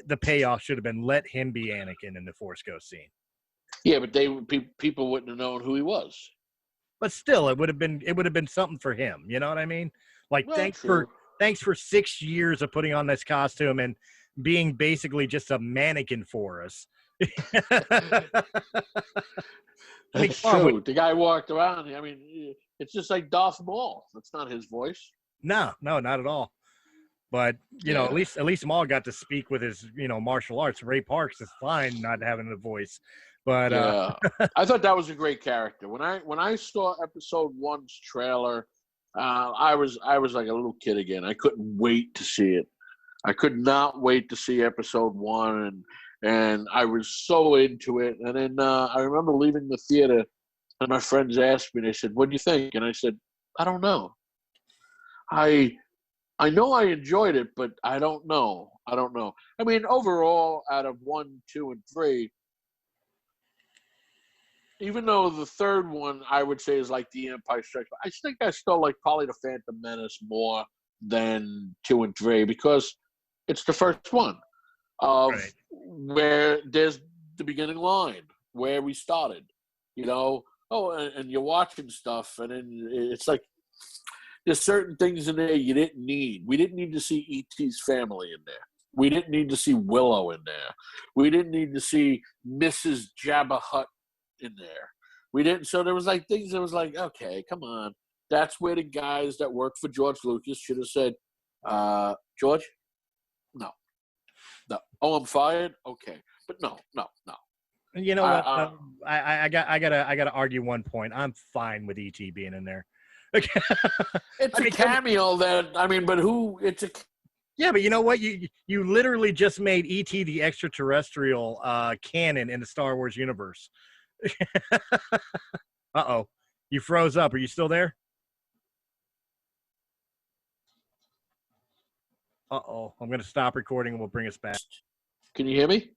the payoff should have been let him be Anakin in the Force Ghost scene. Yeah, but people wouldn't have known who he was. But still, it would have been something for him. You know what I mean? Like, Well, thanks true. for 6 years of putting on this costume and being basically just a mannequin for us. I mean, It's true. The guy walked around. I mean, it's just like Darth Maul. That's not his voice. No, not at all. But you know, Yeah. at least Maul got to speak with his martial arts. Ray Parks is fine not having a voice, but Yeah, I thought that was a great character. When I saw Episode 1's trailer, I was like a little kid again. I couldn't wait to see it. I could not wait to see Episode 1, and I was so into it. And then I remember leaving the theater, and my friends asked me, they said, "What do you think?" And I said, "I don't know. I know I enjoyed it, but I don't know. I mean, overall, out of 1, 2, and 3, even though the third one I would say is like The Empire Strikes Back, I think I still like probably The Phantom Menace more than 2 and 3 because it's the first one of Right. where there's the beginning line where we started, and you're watching stuff, and then it's like there's certain things in there you didn't need. We didn't need to see E.T.'s family in there. We didn't need to see Willow in there. We didn't need to see Mrs. Jabba Hutt in there. We didn't. So there was like things that was like, okay, come on. That's where the guys that worked for George Lucas should have said, George, no. Oh, I'm fired. Okay, but no. you know what? I gotta argue one point. I'm fine with ET being in there. It's a cameo but who? It's a. Yeah, but you know what? You literally just made E.T. the extraterrestrial canon in the Star Wars universe. Uh-oh. You froze up. Are you still there? Uh-oh. I'm going to stop recording and we'll bring us back. Can you hear me?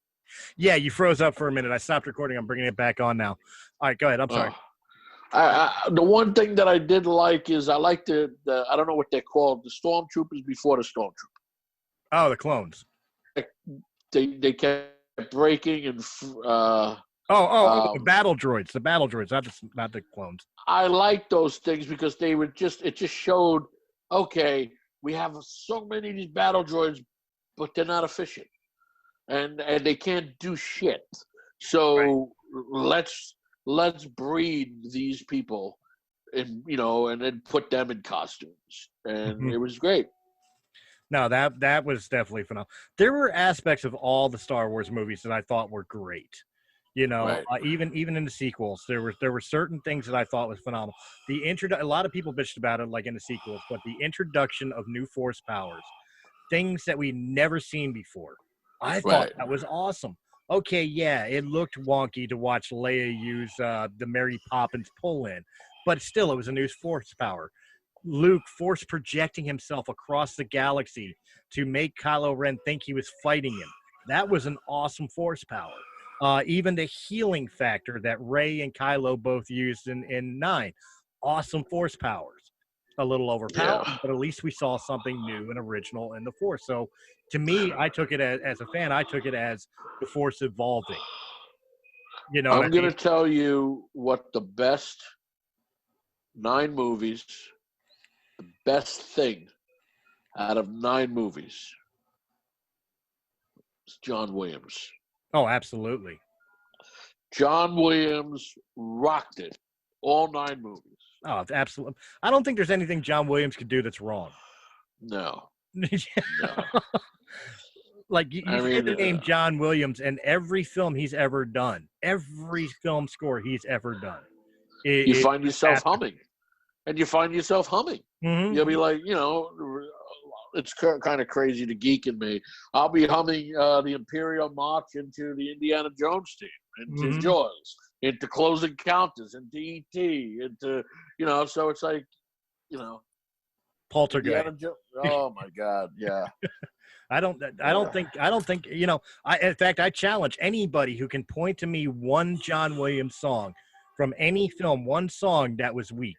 Yeah, you froze up for a minute. I stopped recording. I'm bringing it back on now. All right, go ahead. I'm sorry. The one thing that I did like is I like the I don't know what they're called, the stormtroopers before the stormtroopers. Oh, the clones. They kept breaking and the battle droids. The battle droids, not the clones. I like those things because it just showed, okay, we have so many of these battle droids, but they're not efficient. And they can't do shit. So let's breed these people and then put them in costumes. And it was great. No, that was definitely phenomenal. There were aspects of all the Star Wars movies that I thought were great. Right. Even in the sequels, there were certain things that I thought was phenomenal. A lot of people bitched about it, like in the sequels, but the introduction of new Force powers, things that we never seen before, I thought that was awesome. Okay, yeah, it looked wonky to watch Leia use the Mary Poppins pull-in, but still, it was a new Force power. Luke force projecting himself across the galaxy to make Kylo Ren think he was fighting him. That was an awesome force power. Even the healing factor that Rey and Kylo both used in 9. Awesome force powers. A little overpowered, Yeah. but at least we saw something new and original in the force. So to me, I took it as a fan, I took it as the force evolving. You know what I I'm going mean? to tell you what the best 9 movies, the best thing out of 9 movies is John Williams. Oh, absolutely. John Williams rocked it. All 9 movies. Oh, absolutely. I don't think there's anything John Williams could do that's wrong. No. Like you say the name John Williams, and every film he's ever done, every film score he's ever done, you find yourself humming. And you find yourself humming. Mm-hmm. You'll be like, it's kind of crazy to geek in me. I'll be humming the Imperial March into the Indiana Jones theme, into Jaws, into Close Encounters, into E.T., into, so it's like, Poltergeist. Oh my God, yeah. I don't think, in fact, I challenge anybody who can point to me one John Williams song from any film, one song that was weak.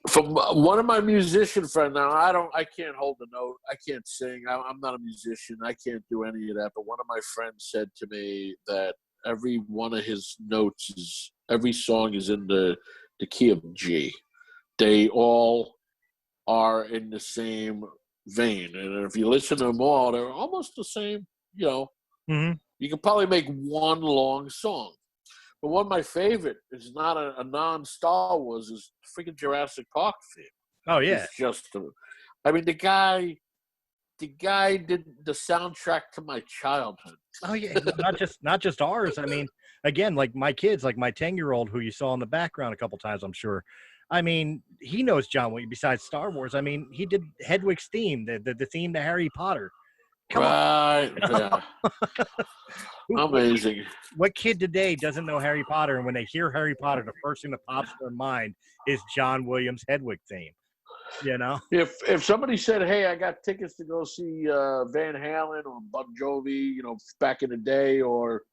From one of my musician friends, now I can't hold a note. I can't sing. I'm not a musician. I can't do any of that. But one of my friends said to me that every one of his notes every song is in the key of G. They all are in the same vein. And if you listen to them all, they're almost the same, You can probably make one long song. But one of my favorite is not a non-Star Wars, is freaking Jurassic Park theme. Oh yeah, it's just. The guy did the soundtrack to my childhood. Oh yeah, not just ours. I mean, again, like my kids, like my 10-year-old who you saw in the background a couple times, I'm sure. I mean, he knows John Williams besides Star Wars. I mean, he did Hedwig's theme, the theme to Harry Potter. Come on. Yeah. Amazing. What kid today doesn't know Harry Potter, and when they hear Harry Potter, the first thing that pops in their mind is John Williams' Hedwig theme? If somebody said, "Hey, I got tickets to go see Van Halen or Bon Jovi," back in the day, or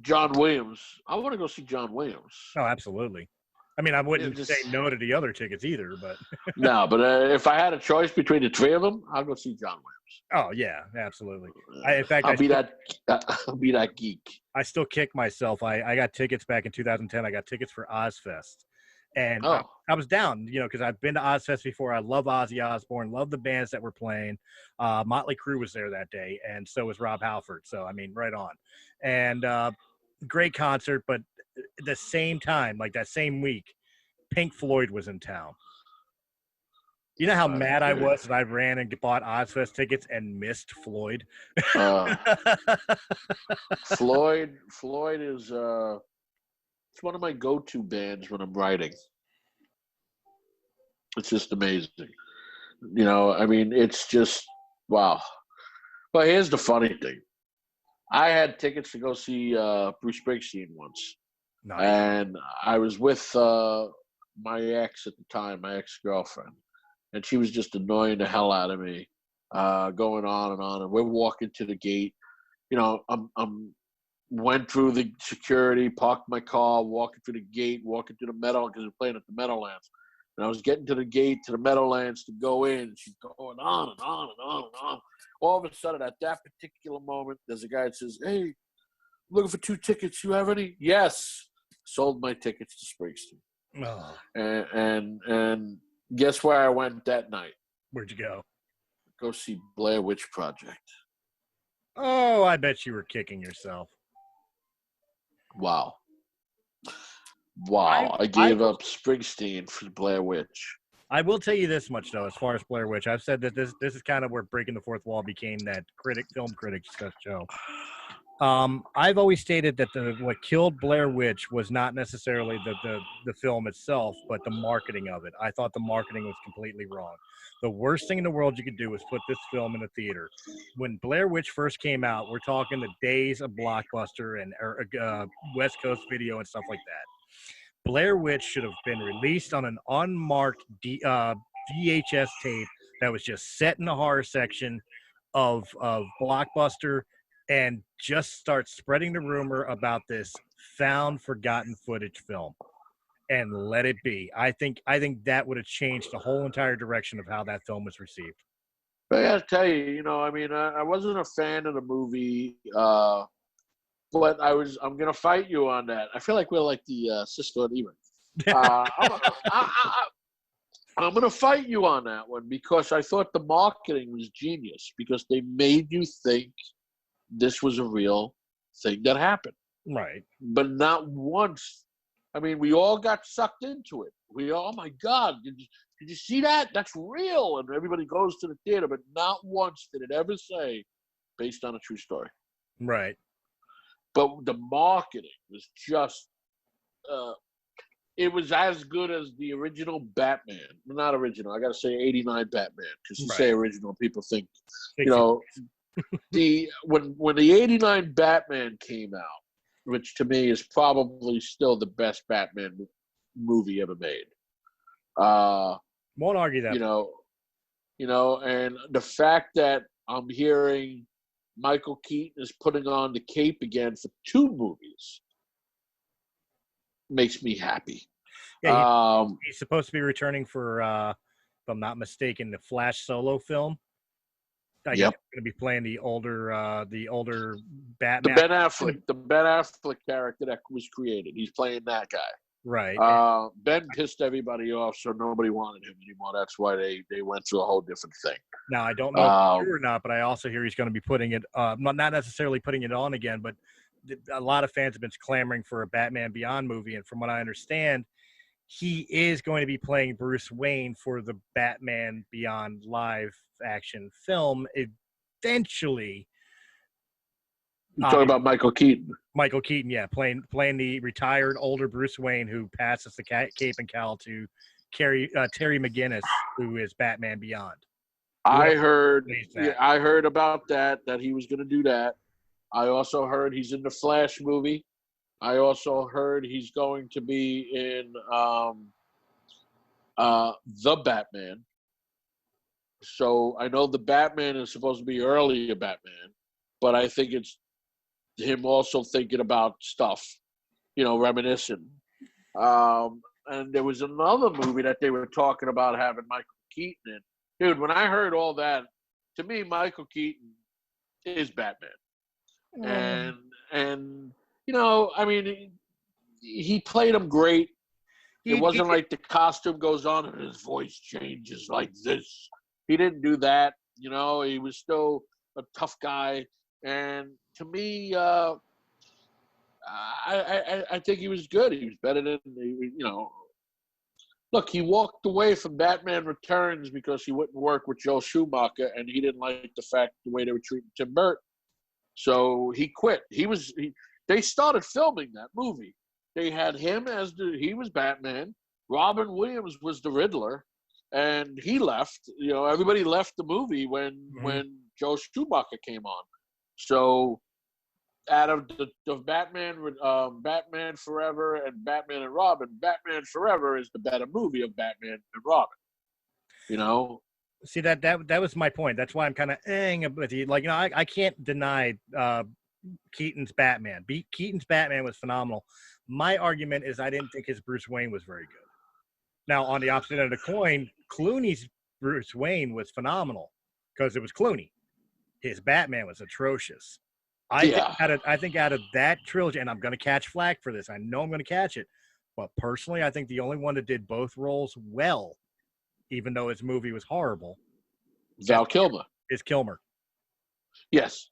John Williams, I want to go see John Williams. Oh, absolutely. I mean, I wouldn't say no to the other tickets either, but no. But if I had a choice between the 3 of them, I'll go see John Williams. Oh yeah, absolutely. In fact, I'll be that geek. I still kick myself. I got tickets back in 2010. I got tickets for Ozfest, and I was down, because I've been to Ozfest before. I love Ozzy Osbourne, love the bands that were playing. Motley Crue was there that day, and so was Rob Halford. So I mean, right on. And great concert, but at the same time, like that same week, Pink Floyd was in town. You know how mad I was that I ran and bought Ozfest tickets and missed Floyd? Floyd is it's one of my go-to bands when I'm writing. It's just amazing. It's just, wow. But here's the funny thing. I had tickets to go see Bruce Springsteen once. Nice. And I was with my ex at the time, my ex-girlfriend. And she was just annoying the hell out of me, going on and on. And we're walking to the gate. I'm went through the security, parked my car, walking through the gate, walking through the Meadow, because we're playing at the Meadowlands. And I was getting to the gate to the Meadowlands to go in. She's going on and on and on and on. All of a sudden, at that particular moment, there's a guy that says, "Hey, looking for 2 tickets. You have any?" Yes. Sold my tickets to Springsteen. Oh. And guess where I went that night? Where'd you go? Go see Blair Witch Project. Oh, I bet you were kicking yourself. Wow. I gave up Springsteen for Blair Witch. I will tell you this much, though, as far as Blair Witch. I've said that this is kind of where Breaking the Fourth Wall became that film critic stuff show. I've always stated that what killed Blair Witch was not necessarily the film itself, but the marketing of it. I thought the marketing was completely wrong. The worst thing in the world you could do was put this film in a theater. When Blair Witch first came out, we're talking the days of Blockbuster and West Coast Video and stuff like that. Blair Witch should have been released on an unmarked VHS tape that was just set in the horror section of Blockbuster, and just start spreading the rumor about this found forgotten footage film and let it be. I think that would have changed the whole entire direction of how that film was received. But I gotta tell you, I mean, I wasn't a fan of the movie, but I'm gonna fight you on that. I feel like we're like the Cisco and Ewan. I'm gonna fight you on that one because I thought the marketing was genius because they made you think this was a real thing that happened. Right. But not once. I mean, we all got sucked into it. Oh my God, did you see that? That's real. And everybody goes to the theater, but not once did it ever say based on a true story. Right. But the marketing was just, it was as good as the original Batman. Not original. I got to say 89 Batman because you say original, people think, when the 89 Batman came out, which to me is probably still the best Batman movie ever made. Won't argue that. And the fact that I'm hearing Michael Keaton is putting on the cape again for 2 movies makes me happy. Yeah, he's supposed to be returning for, if I'm not mistaken, the Flash solo film. I guess he's going to be playing the older Batman. The Ben Affleck character that was created. He's playing that guy. Right. Ben pissed everybody off, so nobody wanted him anymore. That's why they went through a whole different thing. Now, I don't know if it's true or not, but I also hear he's going to be putting it, not necessarily putting it on again, but a lot of fans have been clamoring for a Batman Beyond movie. And from what I understand, he is going to be playing Bruce Wayne for the Batman Beyond live action film eventually. You're talking about Michael Keaton. Michael Keaton, yeah, playing the retired older Bruce Wayne who passes the cape and cowl to Terry McGinnis, who is Batman Beyond. I heard about that he was going to do that. I also heard he's in the Flash movie. I also heard he's going to be in The Batman. So I know the Batman is supposed to be earlier Batman, but I think it's him also thinking about stuff, reminiscing. And there was another movie that they were talking about having Michael Keaton in. Dude, when I heard all that, to me, Michael Keaton is Batman. And I mean, he played him great. It wasn't like the costume goes on and his voice changes like this. He didn't do that. He was still a tough guy. And to me, I think he was good. He was better than, Look, he walked away from Batman Returns because he wouldn't work with Joel Schumacher, and he didn't like the way they were treating Tim Burton. So he quit. They started filming that movie. They had him he was Batman. Robin Williams was the Riddler, and he left. Everybody left the movie when Joel Schumacher came on. So out of the Batman Forever and Batman and Robin, Batman Forever is the better movie of Batman and Robin. See, that was my point. That's why I'm kind of with you. Like, I can't deny Keaton's Batman. Keaton's Batman was phenomenal. My argument is I didn't think his Bruce Wayne was very good. Now, on the opposite end of the coin, Clooney's Bruce Wayne was phenomenal because it was Clooney. His Batman was atrocious. I think out of that trilogy, and I'm going to catch flack for this. I know I'm going to catch it. But personally, I think the only one that did both roles well, even though his movie was horrible, Val Kilmer. Is Kilmer. Yes.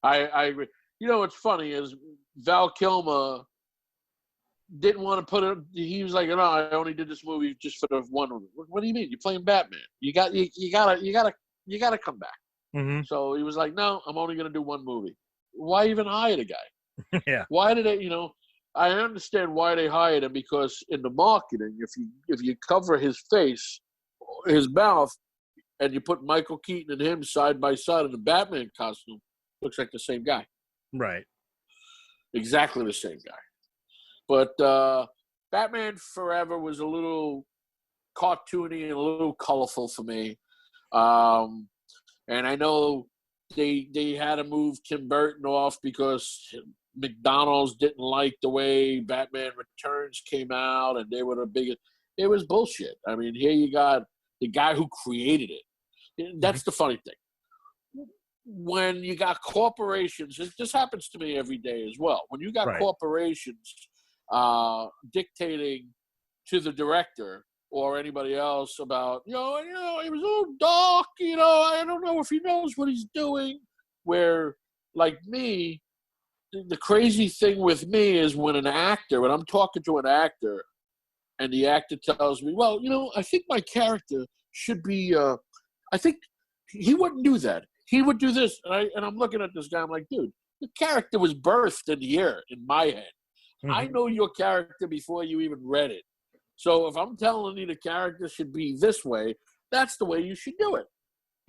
I agree. What's funny is Val Kilmer didn't want to put it. He was like, "No, I only did this movie just for the one movie." What do you mean? You're playing Batman. You gotta come back. Mm-hmm. So he was like, "No, I'm only gonna do one movie." Why even hire the guy? Yeah. Why did they? I understand why they hired him because in the marketing, if you cover his face, his mouth, and you put Michael Keaton and him side by side in the Batman costume, looks like the same guy. Right. Exactly the same guy. But Batman Forever was a little cartoony and a little colorful for me. And I know they had to move Tim Burton off because McDonald's didn't like the way Batman Returns came out, and they were the biggest. It was bullshit. I mean, here you got the guy who created it. That's the funny thing. When you got corporations, this happens to me every day as well. When you got corporations dictating to the director or anybody else about, it was a little dark, I don't know if he knows what he's doing. Where, like me, the crazy thing with me is when I'm talking to an actor and the actor tells me, well, I think my character should be, I think he wouldn't do that. He would do this. And I'm looking at this guy, I'm like, dude, the character was birthed in the air in my head. I know your character before you even read it. So if I'm telling you the character should be this way, that's the way you should do it.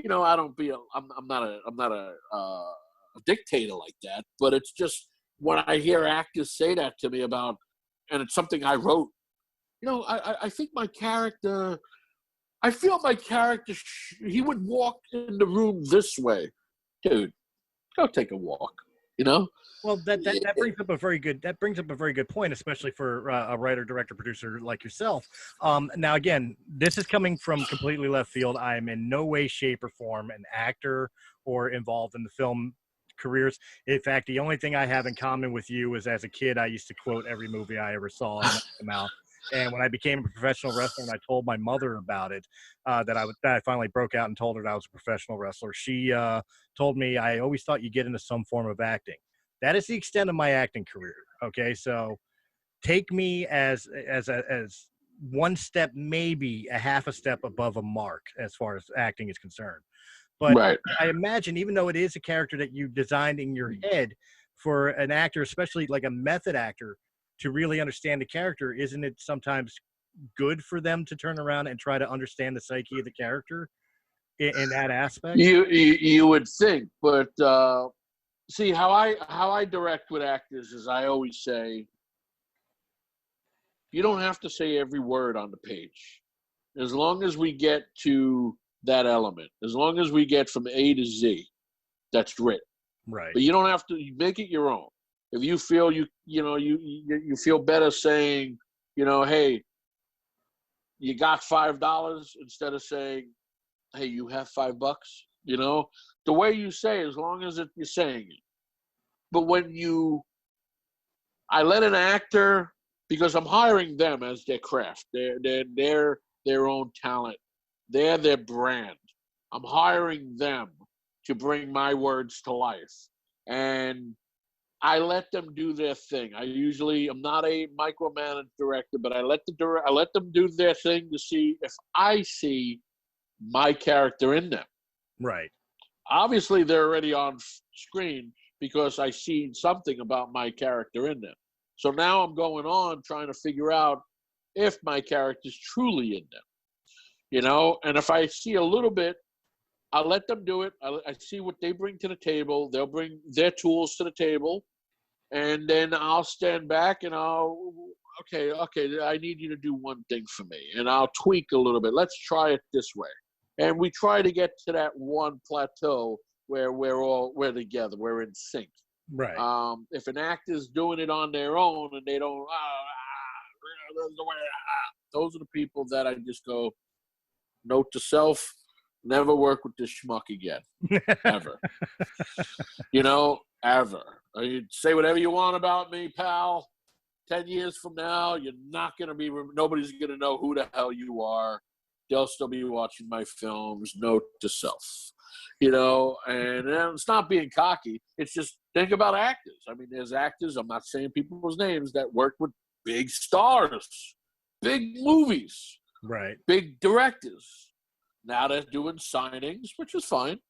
I'm not a dictator like that, but it's just when I hear actors say that to me about, and it's something I wrote, I think my character, I feel my character, he would walk in the room this way. Dude, go take a walk, Well, that brings up a very good point, especially for a writer, director, producer like yourself. Now, again, this is coming from completely left field. I am in no way, shape, or form an actor or involved in the film careers. In fact, the only thing I have in common with you is as a kid, I used to quote every movie I ever saw and them out. And when I became a professional wrestler and I told my mother about it, that I finally broke out and told her that I was a professional wrestler, she told me, I always thought you get into some form of acting. That is the extent of my acting career. Okay, so take me as one step, maybe a half a step above a mark as far as acting is concerned. But I imagine, even though it is a character that you designed in your head, for an actor, especially like a method actor, to really understand the character, isn't it sometimes good for them to turn around and try to understand the psyche of the character in that aspect? You would think, but see how I direct with actors is I always say, you don't have to say every word on the page, as long as we get to that element, as long as we get from A to Z, that's written. Right. But you don't have to make it your own. If you feel you feel better saying, hey, you got $5 instead of saying, hey, you have $5, the way you say, as long as you're saying it. But I let an actor, because I'm hiring them as their craft, they're their own talent, they're their brand. I'm hiring them to bring my words to life, and I let them do their thing. I'm not a micromanaged director, but I let them do their thing to see if I see my character in them. Right. Obviously, they're already on screen because I seen something about my character in them. So now I'm going on trying to figure out if my character is truly in them. And if I see a little bit, I'll let them do it. I see what they bring to the table. They'll bring their tools to the table. And then I'll stand back and okay, I need you to do one thing for me. And I'll tweak a little bit. Let's try it this way. And we try to get to that one plateau where we're together, we're in sync. Right. If an actor's doing it on their own and they don't, those are the people that I just go, note to self, never work with this schmuck again. Ever. Ever. You say whatever you want about me, pal. 10 years from now, you're not going to be, nobody's going to know who the hell you are. They'll still be watching my films. Note to self. And it's not being cocky. It's just, think about actors. I mean, there's actors, I'm not saying people's names, that work with big stars, big movies, right, big directors. Now they're doing signings, which is fine.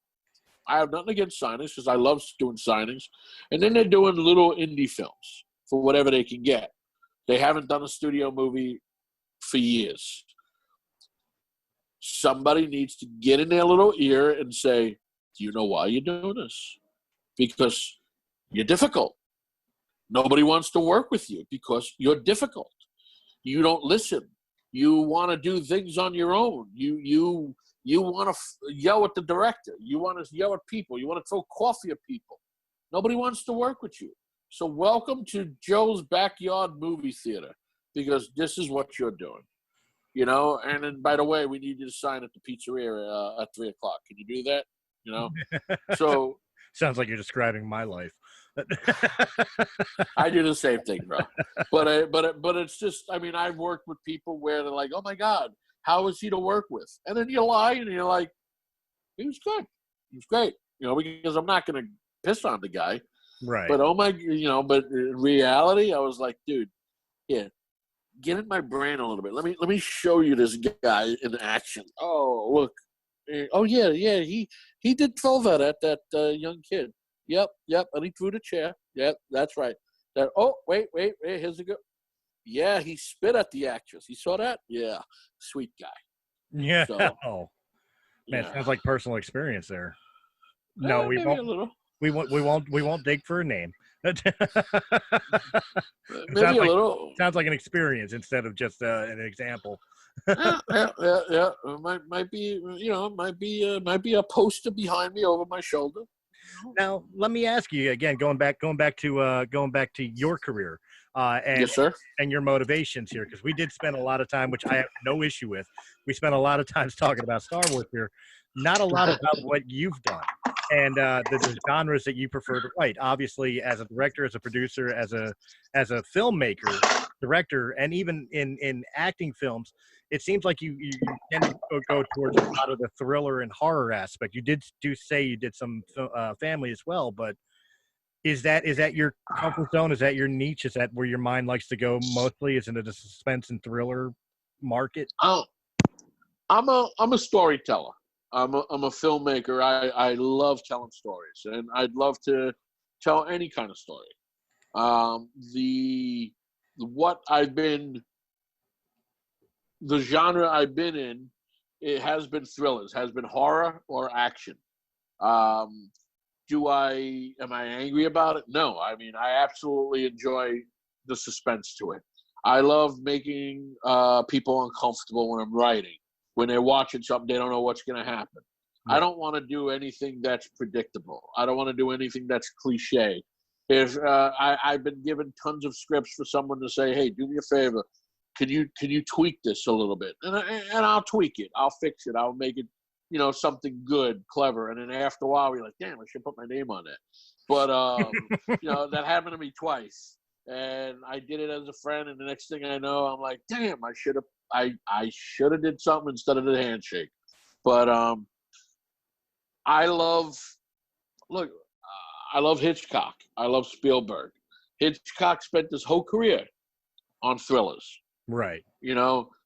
I have nothing against signings because I love doing signings. And then they're doing little indie films for whatever they can get. They haven't done a studio movie for years. Somebody needs to get in their little ear and say, do you know why you're doing this? Because you're difficult. Nobody wants to work with you because you're difficult. You don't listen. You want to do things on your own. You want to yell at the director. You want to yell at people. You want to throw coffee at people. Nobody wants to work with you. So welcome to Joe's Backyard Movie Theater, because this is what you're doing. You know, and then, by the way, we need you to sign at the pizzeria at 3:00. Can you do that? You know? So sounds like you're describing my life. I do the same thing, bro. But it's just, I mean, I've worked with people where they're like, oh my God, how is he to work with? And then you lie and you're like, he was good. He was great. You know, because I'm not going to piss on the guy. Right. But but in reality, I was like, dude, yeah, get in my brain a little bit. Let me show you this guy in action. Oh, look. Oh yeah, he did throw that at that young kid. Yep, and he threw the chair. Yep, that's right. That. Oh, wait, here's a go. Yeah, he spit at the actress. You saw that? Yeah, sweet guy. Yeah. So, man, yeah. sounds like personal experience there. No, we won't. A little. We won't dig for a name. Maybe a little. Sounds like an experience instead of just an example. yeah. It might be a poster behind me over my shoulder. Now, let me ask you again, going back to your career, and yes, sir. And your motivations here, because we did spend a lot of time, which I have no issue with. We spent a lot of times talking about Star Wars here, not a lot about what you've done and the genres that you prefer to write. Obviously, as a director, as a producer, as a filmmaker, director, and even in acting films, it seems like you tend to go towards a lot of the thriller and horror aspect. You did say you did some family as well, but is that your comfort zone? Is that your niche? Is that where your mind likes to go mostly? Isn't it a suspense and thriller market? Oh, I'm a storyteller. I'm a filmmaker. I love telling stories, and I'd love to tell any kind of story. The genre I've been in, it has been thrillers, has been horror or action. Am I angry about it? No. I mean, I absolutely enjoy the suspense to it. I love making people uncomfortable when I'm writing. When they're watching something, they don't know what's going to happen. Right. I don't want to do anything that's predictable. I don't want to do anything that's cliche. If I've been given tons of scripts for someone to say, hey, do me a favor. Can you tweak this a little bit? And I'll tweak it. I'll fix it. I'll make it, something good, clever. And then after a while, you're like, damn, I should put my name on it. But, that happened to me twice. And I did it as a friend. And the next thing I know, I'm like, damn, I should have did something instead of the handshake. But I love Hitchcock. I love Spielberg. Hitchcock spent his whole career on thrillers. Right.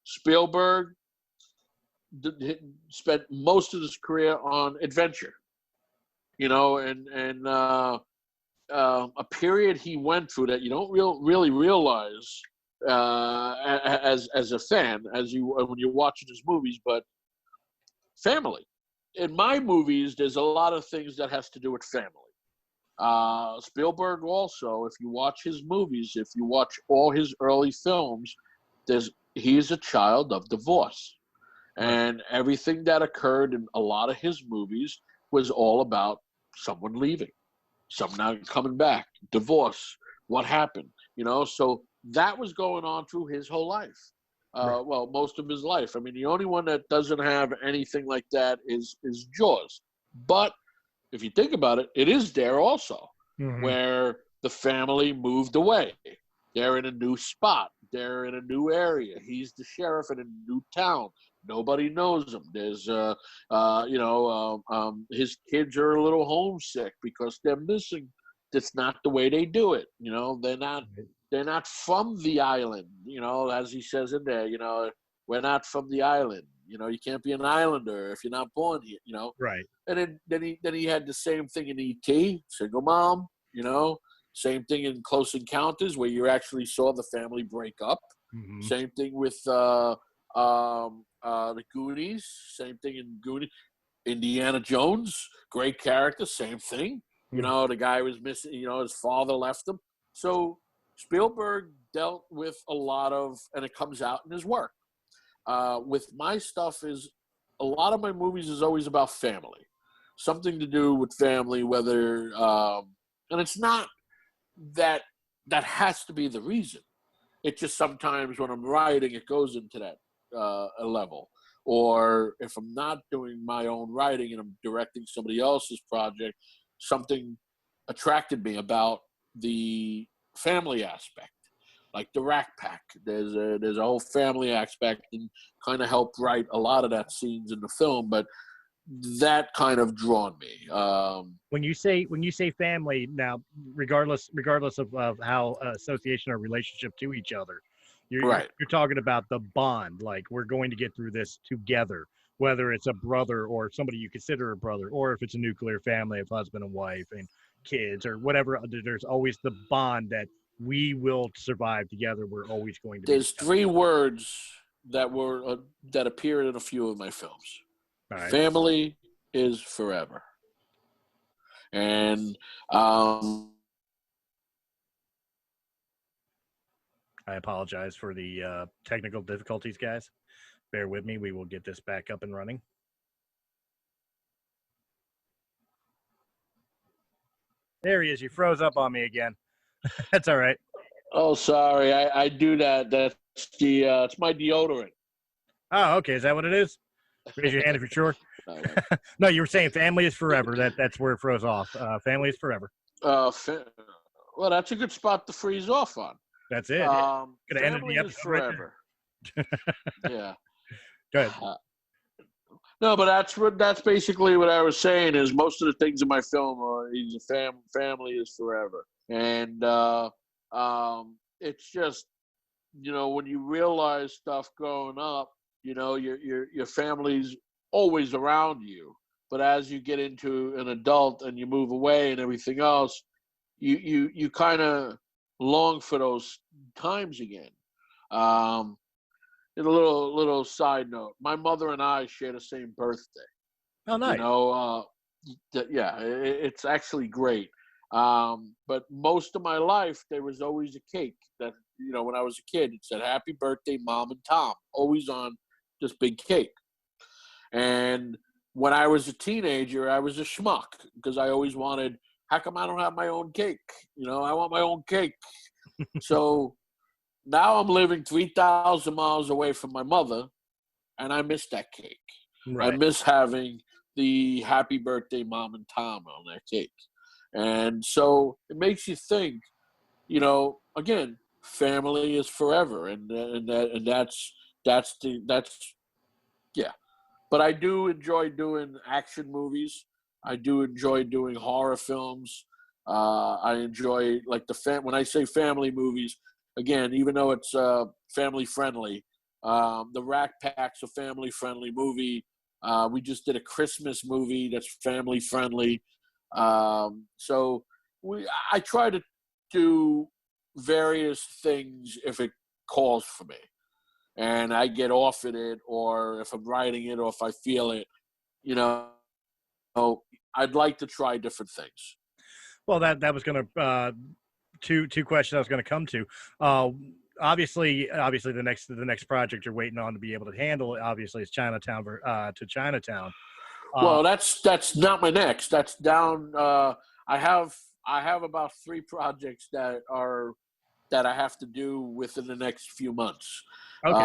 Spielberg spent most of his career on adventure. And a period he went through that you don't really realize as a fan, when you're watching his movies, but family. In my movies, there's a lot of things that has to do with family. Spielberg also, if you watch his movies, if you watch all his early films, he is a child of divorce. And everything that occurred in a lot of his movies was all about someone leaving, someone not coming back, divorce, what happened, so that was going on through his whole life. Well, most of his life. I mean, the only one that doesn't have anything like that is Jaws. But if you think about it, it is there also, where the family moved away. They're in a new spot. They're in a new area. He's the sheriff in a new town. Nobody knows him. There's, his kids are a little homesick because they're missing. That's not the way they do it. They're not from the island. As he says in there, we're not from the island. You can't be an islander if you're not born here. Right. And then he had the same thing in E.T., single mom. Same thing in Close Encounters, where you actually saw the family break up. Mm-hmm. Same thing with the Goonies. Same thing in Goonies. Indiana Jones, great character, same thing. Mm-hmm. The guy was missing. His father left him. So Spielberg dealt with a lot of, and it comes out in his work. With my stuff is a lot of my movies is always about family, something to do with family, whether, and it's not that has to be the reason. It just sometimes when I'm writing, it goes into that a level. Or if I'm not doing my own writing and I'm directing somebody else's project, something attracted me about the family aspect, like the Rack Pack. There's a whole family aspect, and kind of helped write a lot of that scenes in the film. But that kind of drawn me. When you say family, now regardless of how association or relationship to each other, Right. you're talking about the bond. Like, we're going to get through this together, whether it's a brother or somebody you consider a brother, or if it's a nuclear family of husband and wife and kids or whatever. There's always the bond that we will survive together. We're always going to be There's together. 3 words that were that appeared in a few of my films. All right. Family is forever. And I apologize for the technical difficulties, guys. Bear with me. We will get this back up and running. There he is. You froze up on me again. That's all right. oh, sorry, I do that. That's the it's my deodorant. Oh, okay. Is that what it is? Raise your hand if you're sure. No, No, you were saying family is forever. That's where it froze off. Family is forever. well, that's a good spot to freeze off on. That's it. Could have ended Family the is episode right there. forever. Yeah. Go ahead. No, but that's basically what I was saying. Is most of the things in my film are family is forever, and it's just, when you realize stuff growing up, your family's always around you, but as you get into an adult and you move away and everything else, you kind of long for those times again. And a little side note: my mother and I share the same birthday. Oh, nice. Yeah, it's actually great. But most of my life, there was always a cake that, when I was a kid, it said "Happy Birthday, Mom and Tom," always on this big cake. And when I was a teenager, I was a schmuck because I always wanted, how come I don't have my own cake? I want my own cake. So now I'm living 3,000 miles away from my mother, and I miss that cake. Right. I miss having the "Happy Birthday, Mom and Tom" on that cake. And so it makes you think, again, family is forever, and that's yeah. But I do enjoy doing action movies. I do enjoy doing horror films. I enjoy, like, when I say family movies, again, even though it's family friendly, the Rack Pack's a family friendly movie. We just did a Christmas movie that's family friendly. So I try to do various things if it calls for me, and I get offered it, or if I'm writing it, or if I feel it, I'd like to try different things. Well, that was going to two questions I was going to come to. Obviously, the next project you're waiting on to be able to handle, obviously, is Chinatown to Chinatown. Well, that's not my next. That's down. I have about 3 projects that I have to do within the next few months. Okay.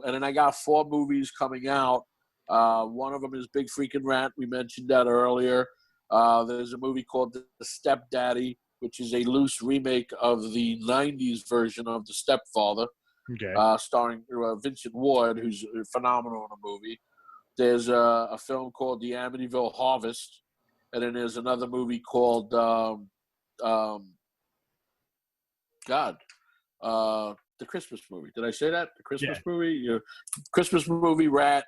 And then I got 4 movies coming out. One of them is Big Freaking Rat. We mentioned that earlier. There's a movie called The Stepdaddy, which is a loose remake of the 90s version of The Stepfather, Okay. starring Vincent Ward, who's phenomenal in the movie. There's a film called The Amityville Harvest, and then there's another movie called the Christmas movie. Did I say that? The Christmas movie? Christmas movie, Rat,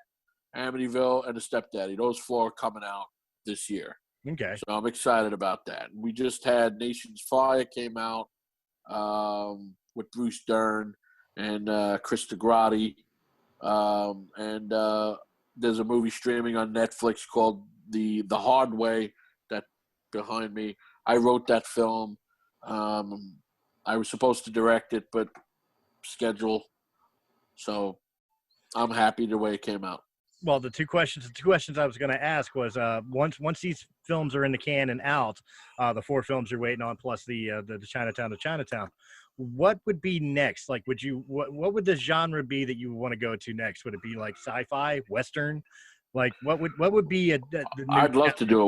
Amityville, and The Stepdaddy. Those 4 are coming out this year. Okay. So I'm excited about that. We just had Nation's Fire came out with Bruce Dern and Chris DeGrati. And there's a movie streaming on Netflix called The Hard Way, that behind me. I wrote that film. I was supposed to direct it, but schedule. So I'm happy the way it came out. Well, the two questions I was going to ask was once these films are in the can and out, the 4 films you're waiting on plus the Chinatown to Chinatown, what would be next? Like, what would the genre be that you would want to go to next? Would it be like sci-fi, Western? Like, what would be the new I'd love to do a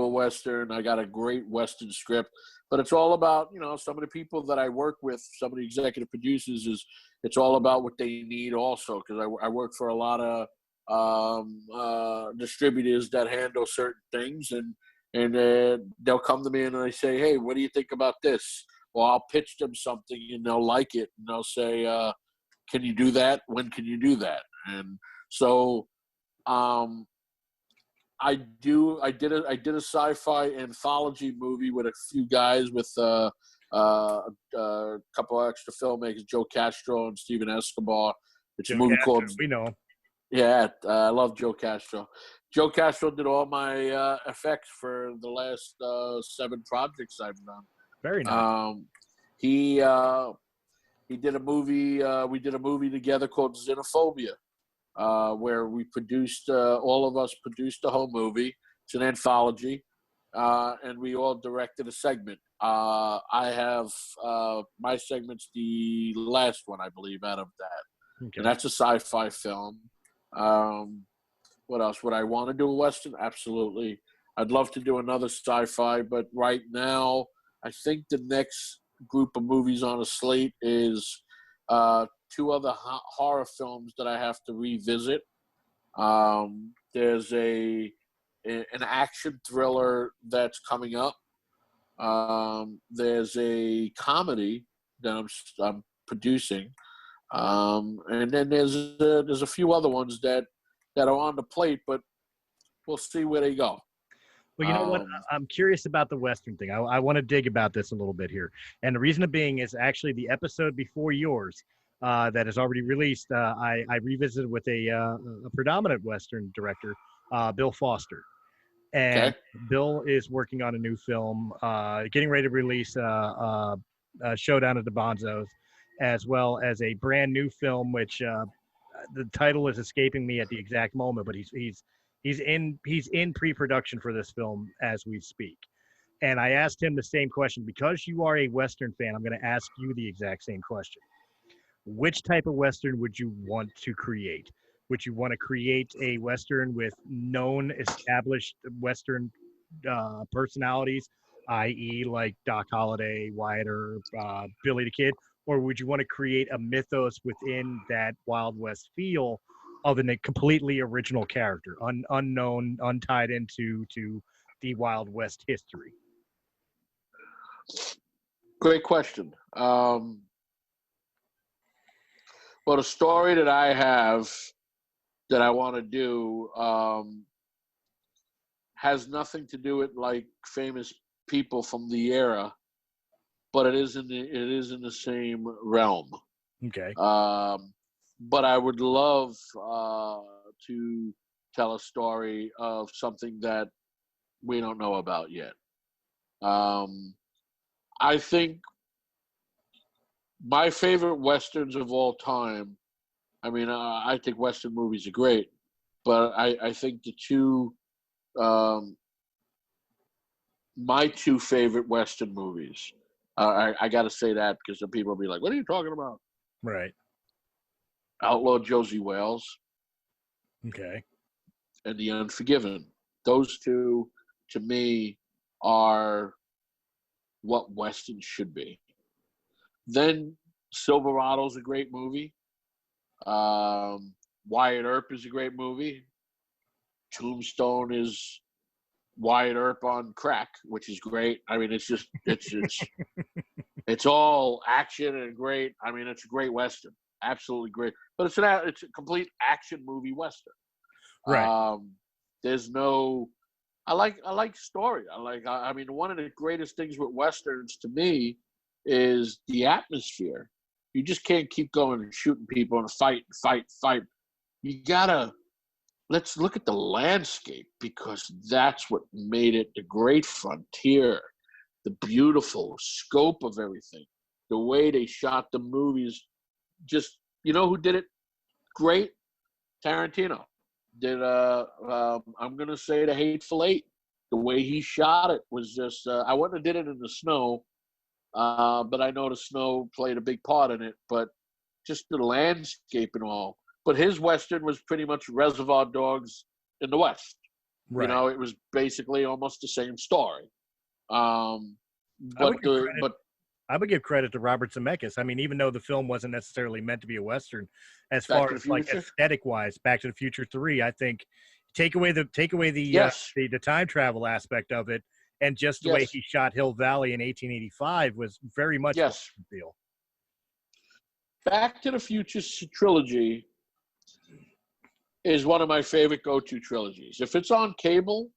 Western. I got a great Western script, but it's all about, some of the people that I work with, some of the executive producers, it's all about what they need also, because I work for a lot of distributors that handle certain things, and they'll come to me and they say, hey, what do you think about this? Well, I'll pitch them something and they'll like it, and they'll say, can you do that? When can you do that? And so I did a sci-fi anthology movie with a few guys, with a couple extra filmmakers, Joe Castro and Steven Escobar. It's a movie called. We know him. Yeah, I love Joe Castro. Joe Castro did all my effects for the last 7 projects I've done. Very nice. He did a movie. We did a movie together called Xenophobia, where we produced, all of us produced the whole movie. It's an anthology, and we all directed a segment. I have my segment's the last one, I believe, out of that. Okay. And that's a sci-fi film. What else? Would I want to do a Western? Absolutely. I'd love to do another sci-fi, but right now, I think the next group of movies on the slate is 2 other horror films that I have to revisit. There's an action thriller that's coming up. There's a comedy that I'm producing, and then there's a few other ones that are on the plate, but we'll see where they go. Well, you know what? I'm curious about the Western thing. I want to dig about this a little bit here. And the reason being is actually the episode before yours that is already released, I revisited with a predominant Western director, Bill Foster. And Okay. Bill is working on a new film, getting ready to release Showdown at the Bonzos, as well as a brand new film, which the title is escaping me at the exact moment, but he's in pre-production for this film as we speak. And I asked him the same question. Because you are a Western fan, I'm going to ask you the exact same question. Which type of Western would you want to create? Would you want to create a Western with known established Western personalities, i.e. like Doc Holliday, Wyatt Earp, Billy the Kid? Or would you want to create a mythos within that Wild West feel of a completely original character, unknown, untied into the Wild West history? Great question. Well, the story that I have that I want to do has nothing to do with like famous people from the era, but it is in the same realm. Okay. But I would love to tell a story of something that we don't know about yet. I think my favorite Westerns of all time, I mean, I think Western movies are great, but I think the two, my 2 favorite Western movies, I got to say that because some people will be like, what are you talking about? Right. Outlaw Josie Wales Okay. and The Unforgiven. Those 2, to me, are what Western should be. Then Silverado's a great movie. Wyatt Earp is a great movie. Tombstone is Wyatt Earp on crack, which is great. I mean, it's it's all action and great. I mean, it's a great Western, absolutely great. But it's a complete action movie Western. Right. There's no. I like story. I mean, one of the greatest things with Westerns to me is the atmosphere. You just can't keep going and shooting people and fight. You gotta, let's look at the landscape, because that's what made it the great frontier. the beautiful scope of everything, the way they shot the movies. Just, you know who did it great? Tarantino did. I'm gonna say The Hateful Eight. The way he shot it was just. I wouldn't have did it in the snow, but I know the snow played a big part in it. But just the landscape and all. But his Western was pretty much Reservoir Dogs in the West. Right. You know, it was basically almost the same story. I would give credit to Robert Zemeckis. I mean, even though the film wasn't necessarily meant to be a Western, as far as like aesthetic wise, Back to the Future 3, I think take away the time travel aspect of it, and just the way he shot Hill Valley in 1885 was very much a feel. Back to the Future trilogy is one of my favorite go-to trilogies. If it's on cable,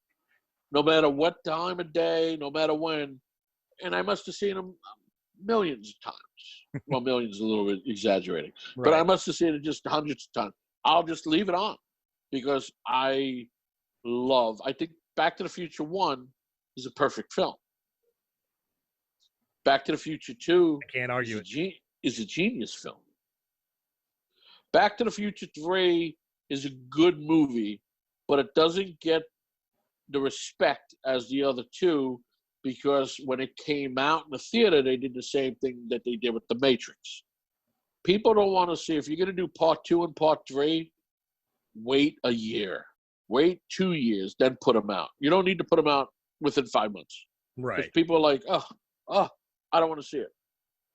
no matter what time of day, no matter when, and I must have seen them millions of times. Well, millions is a little bit exaggerating, but I must have seen it just hundreds of times. I'll just leave it on because I think Back to the Future 1 is a perfect film. Back to the Future 2 I can't argue is a genius film. Back to the Future 3 is a good movie, but it doesn't get the respect as the other two because when it came out in the theater, they did the same thing that they did with The Matrix. People don't want to see, if you're going to do part 2 and part 3, wait a year. Wait 2 years, then put them out. You don't need to put them out within 5 months. Right. Because people are like, I don't want to see it.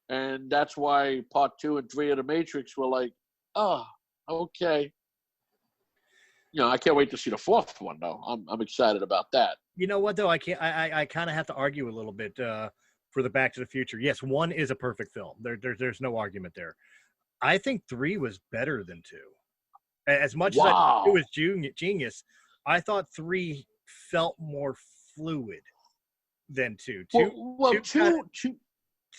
And that's why part 2 and 3 of The Matrix were like, okay. You know, I can't wait to see the fourth one, though. I'm excited about that. You know what, though? I kind of have to argue a little bit for the Back to the Future. Yes, 1 is a perfect film. There's no argument there. I think 3 was better than 2. As much as I thought 2 was genius, I thought 3 felt more fluid than 2.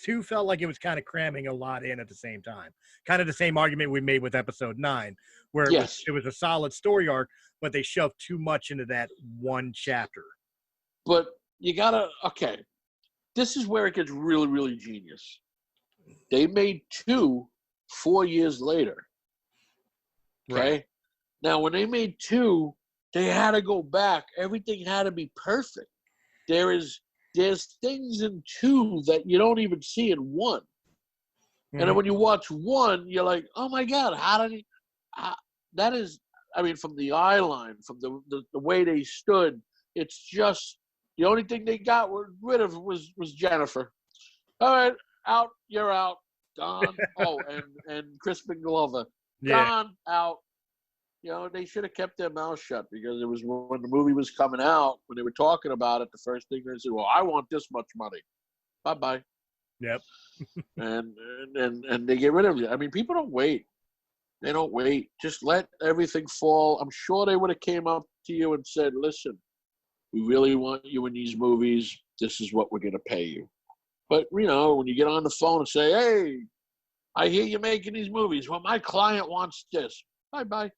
2 felt like it was kind of cramming a lot in at the same time. Kind of the same argument we made with episode 9, where it was a solid story arc, but they shoved too much into that one chapter. But you gotta, this is where it gets really, really genius. They made 2 4 years later. Okay? Right. Now, when they made 2, they had to go back. Everything had to be perfect. There's things in 2 that you don't even see in 1. Mm-hmm. And then when you watch 1, you're like, oh my God, that is, I mean, from the eye line, from the way they stood, it's just, the only thing they got rid of was Jennifer. All right, out, you're out, gone. and Crispin Glover, gone, out. You know, they should have kept their mouth shut because it was when the movie was coming out, when they were talking about it, the first thing they said, well, I want this much money. Bye-bye. Yep. and they get rid of it. I mean, people don't wait. They don't wait. Just let everything fall. I'm sure they would have came up to you and said, listen, we really want you in these movies. This is what we're going to pay you. But, you know, when you get on the phone and say, hey, I hear you're making these movies. Well, my client wants this. Bye-bye.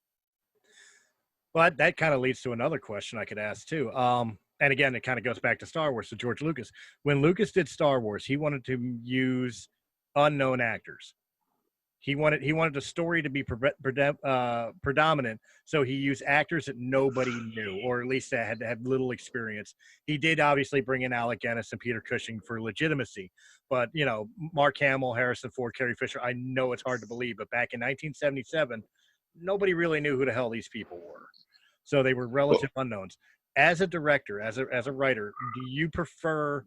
Well, that kind of leads to another question I could ask, too. And again, it kind of goes back to Star Wars, to George Lucas. When Lucas did Star Wars, he wanted to use unknown actors. He wanted the story to be predominant, so he used actors that nobody knew, or at least that had little experience. He did obviously bring in Alec Guinness and Peter Cushing for legitimacy, but, you know, Mark Hamill, Harrison Ford, Carrie Fisher, I know it's hard to believe, but back in 1977, nobody really knew who the hell these people were. So they were relative unknowns. As a director, as a writer, do you prefer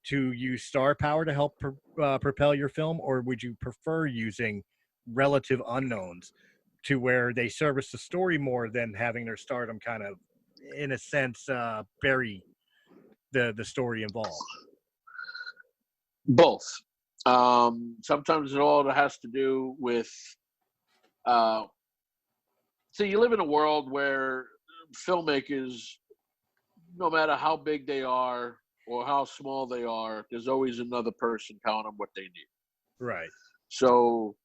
to use star power to help propel your film, or would you prefer using relative unknowns to where they service the story more than having their stardom kind of, in a sense, bury the story involved? Both. Sometimes it all has to do with so you live in a world where filmmakers, no matter how big they are or how small they are, there's always another person telling them what they need. Right. So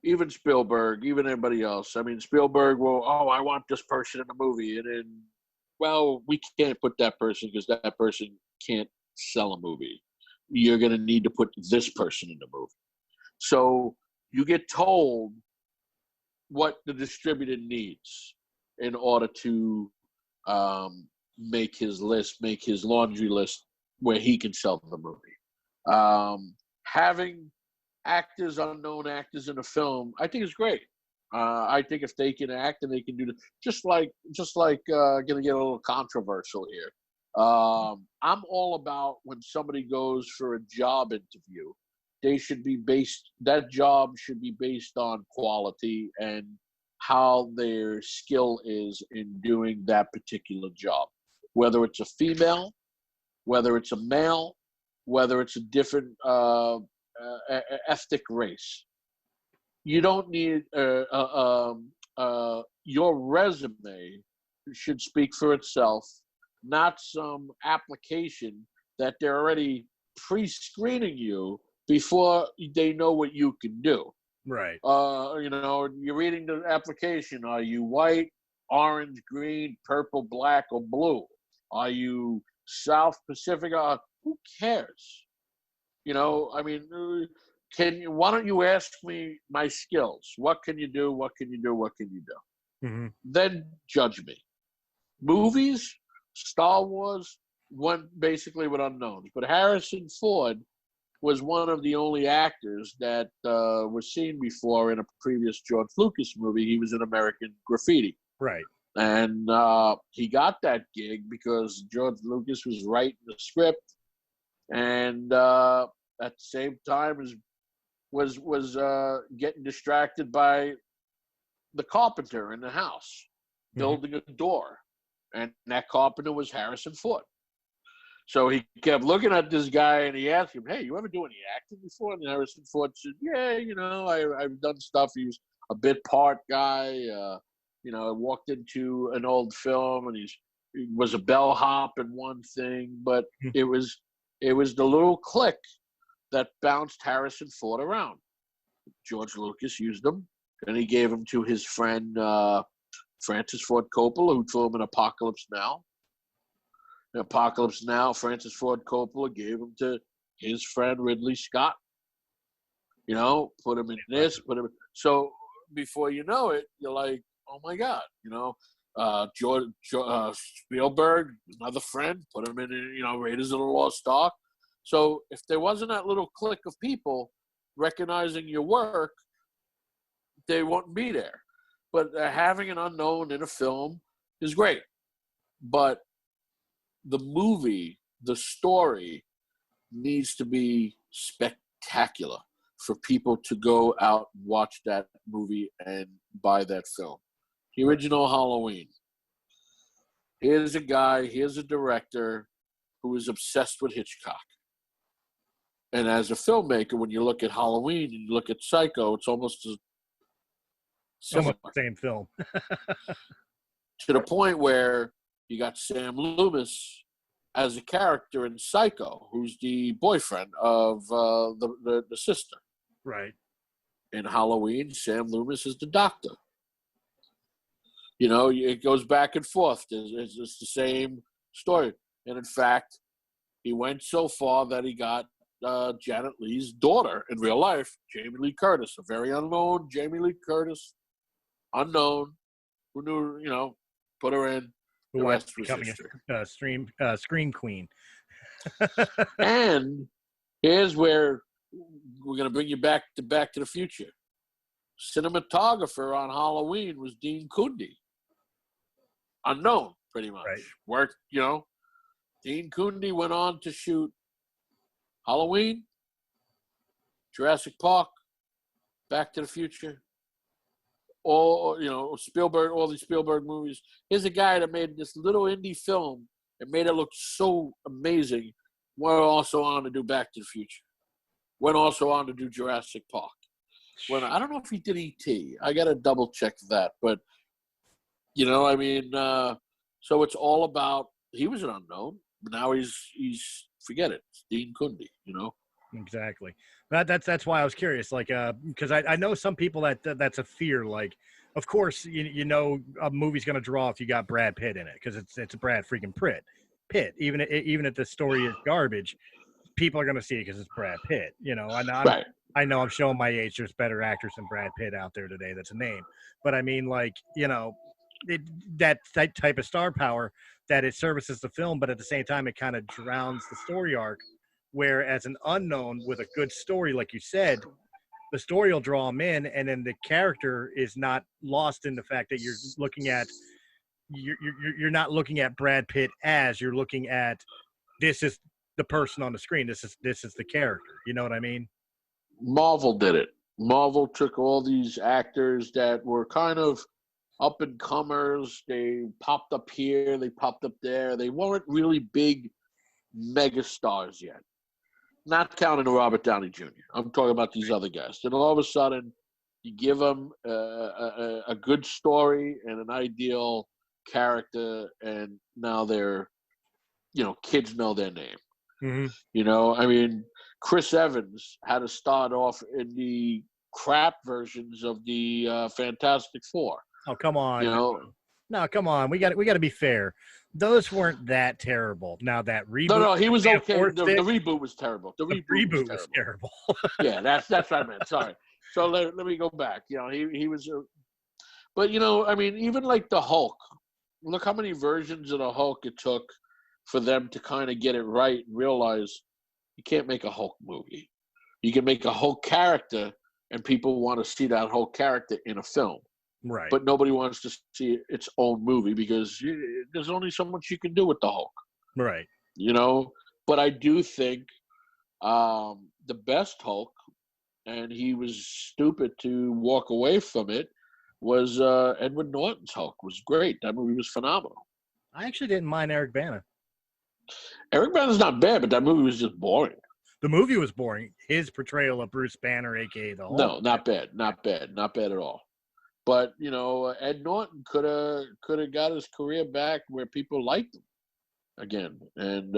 even Spielberg, even everybody else. I mean, Spielberg will, I want this person in the movie. And then, well, we can't put that person because that person can't sell a movie. you're going to need to put this person in the movie. So you get told what the distributor needs in order to make his list, make his laundry list where he can sell the movie. Having unknown actors in a film, I think is great. I think if they can act and they can do it, just like going to get a little controversial here. I'm all about when somebody goes for a job interview, that job should be based on quality and how their skill is in doing that particular job. Whether it's a female, whether it's a male, whether it's a different ethnic race. You don't need your resume should speak for itself, not some application that they're already pre-screening you before they know what you can do. Right. You're reading the application. Are you white, orange, green, purple, black, or blue? Are you South Pacific? Who cares? Why don't you ask me my skills? What can you do? What can you do? What can you do? Mm-hmm. Then judge me. Movies, Star Wars, went basically with unknowns. But Harrison Ford was one of the only actors that was seen before in a previous George Lucas movie. He was in American Graffiti. Right. And he got that gig because George Lucas was writing the script, and at the same time was getting distracted by the carpenter in the house building a door, and that carpenter was Harrison Ford. So he kept looking at this guy, and he asked him, "Hey, you ever do any acting before?" And Harrison Ford said, "Yeah, I've done stuff." He was a bit part guy. I walked into an old film, and he was a bellhop in one thing, but it was the little click that bounced Harrison Ford around. George Lucas used them, and he gave them to his friend Francis Ford Coppola, who'd film in Apocalypse Now. In Apocalypse Now, Francis Ford Coppola gave them to his friend Ridley Scott. Put him in this, So before you know it, you're like, oh my God, George Spielberg, another friend, put him in, Raiders of the Lost Ark. So if there wasn't that little clique of people recognizing your work, they wouldn't be there. But having an unknown in a film is great. But the movie, the story, needs to be spectacular for people to go out and watch that movie and buy that film. The original Halloween. Here's a director who is obsessed with Hitchcock. And as a filmmaker, when you look at Halloween and you look at Psycho, it's almost similar. Almost the same film. To the point where you got Sam Loomis as a character in Psycho, who's the boyfriend of the sister. Right. In Halloween, Sam Loomis is the doctor. It goes back and forth. It's the same story. And in fact, he went so far that he got Janet Leigh's daughter in real life, Jamie Lee Curtis, a very unknown Jamie Lee Curtis, unknown, who knew, put her in. The rest was history. A scream queen. And here's where we're going to bring you back to the Future. Cinematographer on Halloween was Dean Cundey. Unknown, pretty much. Right. Worked, Dean Cundey went on to shoot Halloween, Jurassic Park, Back to the Future, Spielberg, all these Spielberg movies. Here's a guy that made this little indie film and made it look so amazing. Went also on to do Back to the Future. Went also on to do Jurassic Park. I don't know if he did E.T. I got to double check that. But, so it's all about, he was an unknown, but now he's forget it. It's Dean Cundey, Exactly. That's why I was curious, because I know some people that's a fear. Like, of course, a movie's going to draw if you got Brad Pitt in it, because it's Brad freaking Pitt. Even if the story is garbage, people are going to see it because it's Brad Pitt. You know, Right. I know I'm showing my age. There's better actors than Brad Pitt out there today. That's a name. But I mean, like, you know, that type of star power that it services the film, but at the same time, it kind of drowns the story arc. Where as an unknown with a good story, like you said, the story will draw them in, and then the character is not lost in the fact that you're looking at you're not looking at Brad Pitt as you're looking at this is the person on the screen. This is the character. You know what I mean? Marvel did it. Marvel took all these actors that were kind of up and comers. They popped up here, they popped up there. They weren't really big mega stars yet. Not counting Robert Downey Jr. I'm talking about these other guys. Then all of a sudden, you give them a good story and an ideal character, and now they're, you know, kids know their name. Mm-hmm. You know, I mean, Chris Evans had to start off in the crap versions of the Fantastic Four. Oh, come on. You know, no, come on. We got to be fair. Those weren't that terrible. Now that reboot. No, he was okay. The reboot was terrible. The reboot was terrible. Yeah, that's what I meant. Sorry. So let me go back. You know, he was, but you know, I mean, even like the Hulk. Look how many versions of the Hulk it took for them to kind of get it right and realize you can't make a Hulk movie. You can make a Hulk character, and people want to see that Hulk character in a film. Right. But nobody wants to see its own movie because there's only so much you can do with the Hulk. Right. You know, but I do think the best Hulk, and he was stupid to walk away from it, was Edward Norton's Hulk. Was great. That movie was phenomenal. I actually didn't mind Eric Bana. Eric Bana's not bad, but that movie was just boring. The movie was boring. His portrayal of Bruce Banner, a.k.a. the Hulk. No, not bad. Not bad at all. But, you know, Ed Norton could have got his career back where people liked him again. And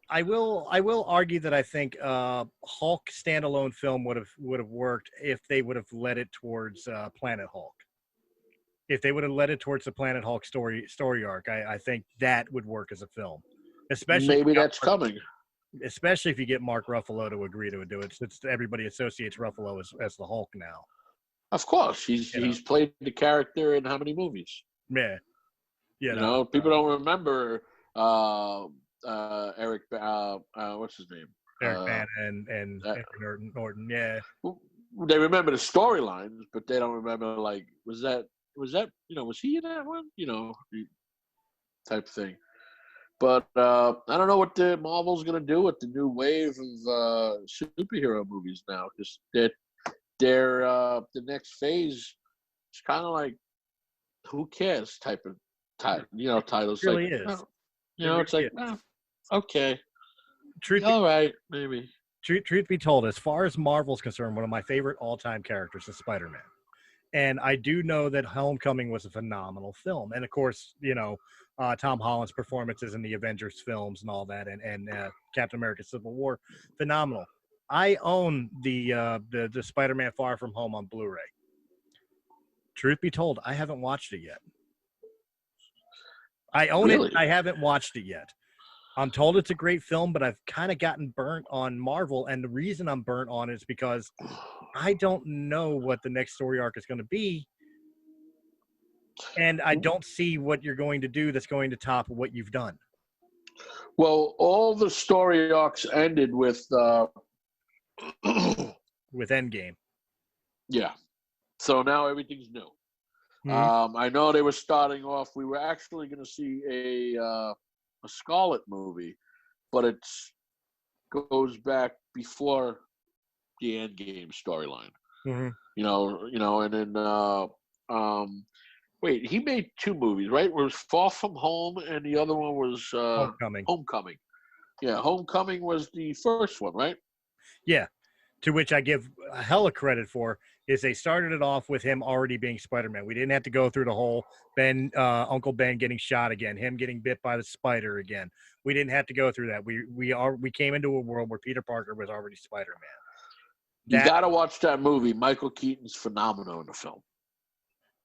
I will argue that I think Hulk standalone film would have worked if they would have led it towards Planet Hulk. If they would have led it towards the Planet Hulk story arc, I think that would work as a film. Especially maybe that's coming. Especially if you get Mark Ruffalo to agree to do it. Since everybody associates Ruffalo as the Hulk now. Of course, he's played the character in how many movies? Yeah, you know, people don't remember Eric. What's his name? Eric Bana and Norton. Yeah, they remember the storylines, but they don't remember like was that you know, was he in that one? You know, type thing. But I don't know what the Marvel's gonna do with the new wave of superhero movies now, because they're the next phase is kind of like who cares type of titles. It really like, is. Oh, you know, it's like okay, all right, maybe. Truth be told, as far as Marvel's concerned, one of my favorite all-time characters is Spider-Man. And I do know that Homecoming was a phenomenal film. And, of course, you know, Tom Holland's performances in the Avengers films and all that, and Captain America Civil War, phenomenal. I own the Spider-Man Far From Home on Blu-ray. Truth be told, I haven't watched it yet. I own it. I haven't watched it yet. I'm told it's a great film, but I've kind of gotten burnt on Marvel. And the reason I'm burnt on it is because I don't know what the next story arc is going to be. And I don't see what you're going to do that's going to top what you've done. Well, all the story arcs ended with with Endgame. Yeah. So now everything's new. Mm-hmm. I know they were starting off. We were actually going to see a Scarlet movie, but it goes back before the Endgame storyline. Mm-hmm. You know, and then wait, he made two movies, right? It was Far From Home, and the other one was Homecoming. Yeah, Homecoming was the first one, right? Yeah, to which I give a hella credit for, is they started it off with him already being Spider-Man. We didn't have to go through the whole Uncle Ben getting shot again, him getting bit by the spider again. We didn't have to go through that. We came into a world where Peter Parker was already Spider-Man. You got to watch that movie. Michael Keaton's phenomenal in the film.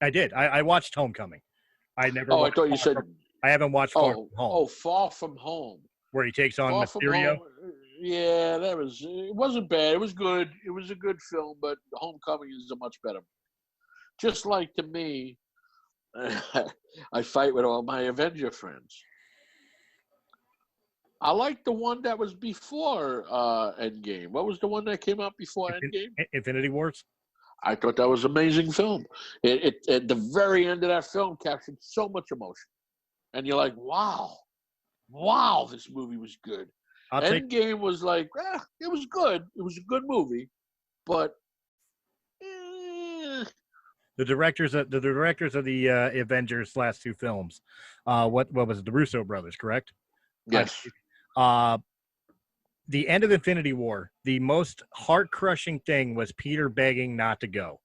I did. I watched Homecoming. I never. I thought you said. I haven't watched Far From Home. Far From Home. where he takes on Far From Mysterio. Home, yeah, it wasn't bad. It was good. It was a good film, but Homecoming is a much better. Just like, to me, I fight with all my Avenger friends. I like the one that was before Endgame. What was the one that came out before Endgame? Infinity Wars. I thought that was an amazing film. It at the very end of that film captured so much emotion, and you're like, wow, this movie was good. Endgame was like, it was good. It was a good movie, but the directors of the Avengers last two films, what was it? The Russo brothers, correct? Yes. The end of Infinity War, the most heart-crushing thing was Peter begging not to go.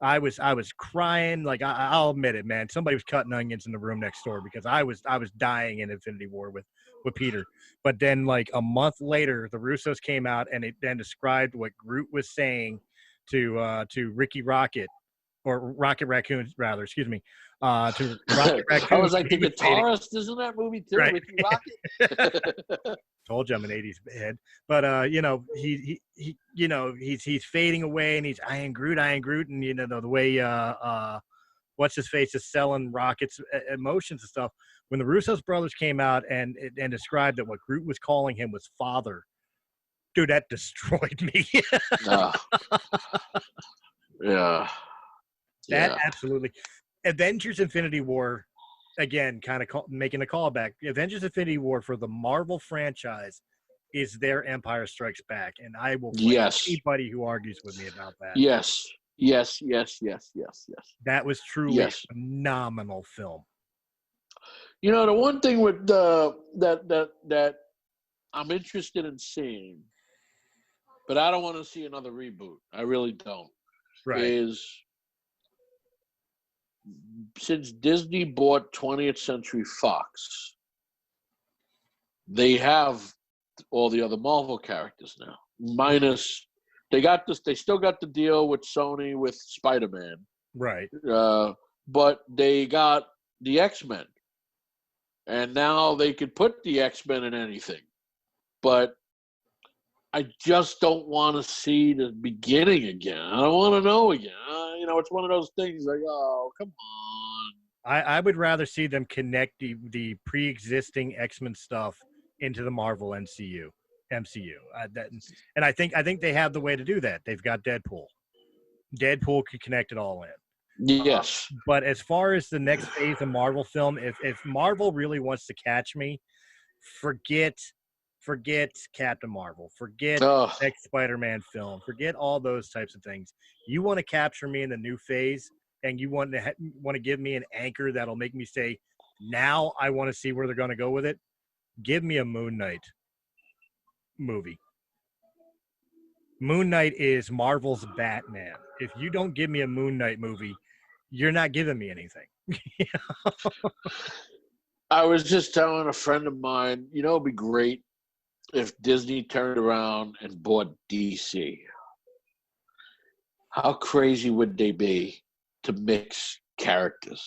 I was crying. Like, I'll admit it, man. Somebody was cutting onions in the room next door because I was dying in Infinity War with Peter. But then, like, a month later, the Russos came out and it then described what Groot was saying to Ricky Rocket, or Rocket Raccoon, rather. Excuse me. To Rocket Raccoon. I was like, the guitarist is in that movie too, right. Ricky Rocket. Told you I'm an '80s head, but he's fading away, and he's I am Groot, and the way what's his face is selling Rocket's emotions and stuff. When the Russos brothers came out and described that what Groot was calling him was father, dude, that destroyed me. Yeah. That absolutely. Avengers Infinity War, again, kind of making a callback. Avengers Infinity War for the Marvel franchise is their Empire Strikes Back, and I will blame anybody who argues with me about that. Yes. That was truly a phenomenal film. You know, the one thing with that I'm interested in seeing, but I don't want to see another reboot. I really don't. Right. Is since Disney bought 20th Century Fox, they have all the other Marvel characters now. Minus, they still got the deal with Sony with Spider-Man. Right. But they got the X-Men. And now they could put the X-Men in anything. But I just don't want to see the beginning again. I don't want to know again. It's one of those things like, oh, come on. I would rather see them connect the pre-existing X-Men stuff into the Marvel MCU. And I think they have the way to do that. They've got Deadpool. Deadpool could connect it all in. Yes. But as far as the next phase of Marvel film, if Marvel really wants to catch me, forget Captain Marvel, forget next Spider-Man film, forget all those types of things. You want to capture me in the new phase, and you want to give me an anchor that'll make me say, now I want to see where they're going to go with it. Give me a Moon Knight movie. Moon Knight is Marvel's Batman. If you don't give me a Moon Knight movie, you're not giving me anything. I was just telling a friend of mine, it'd be great if Disney turned around and bought DC. How crazy would they be to mix characters?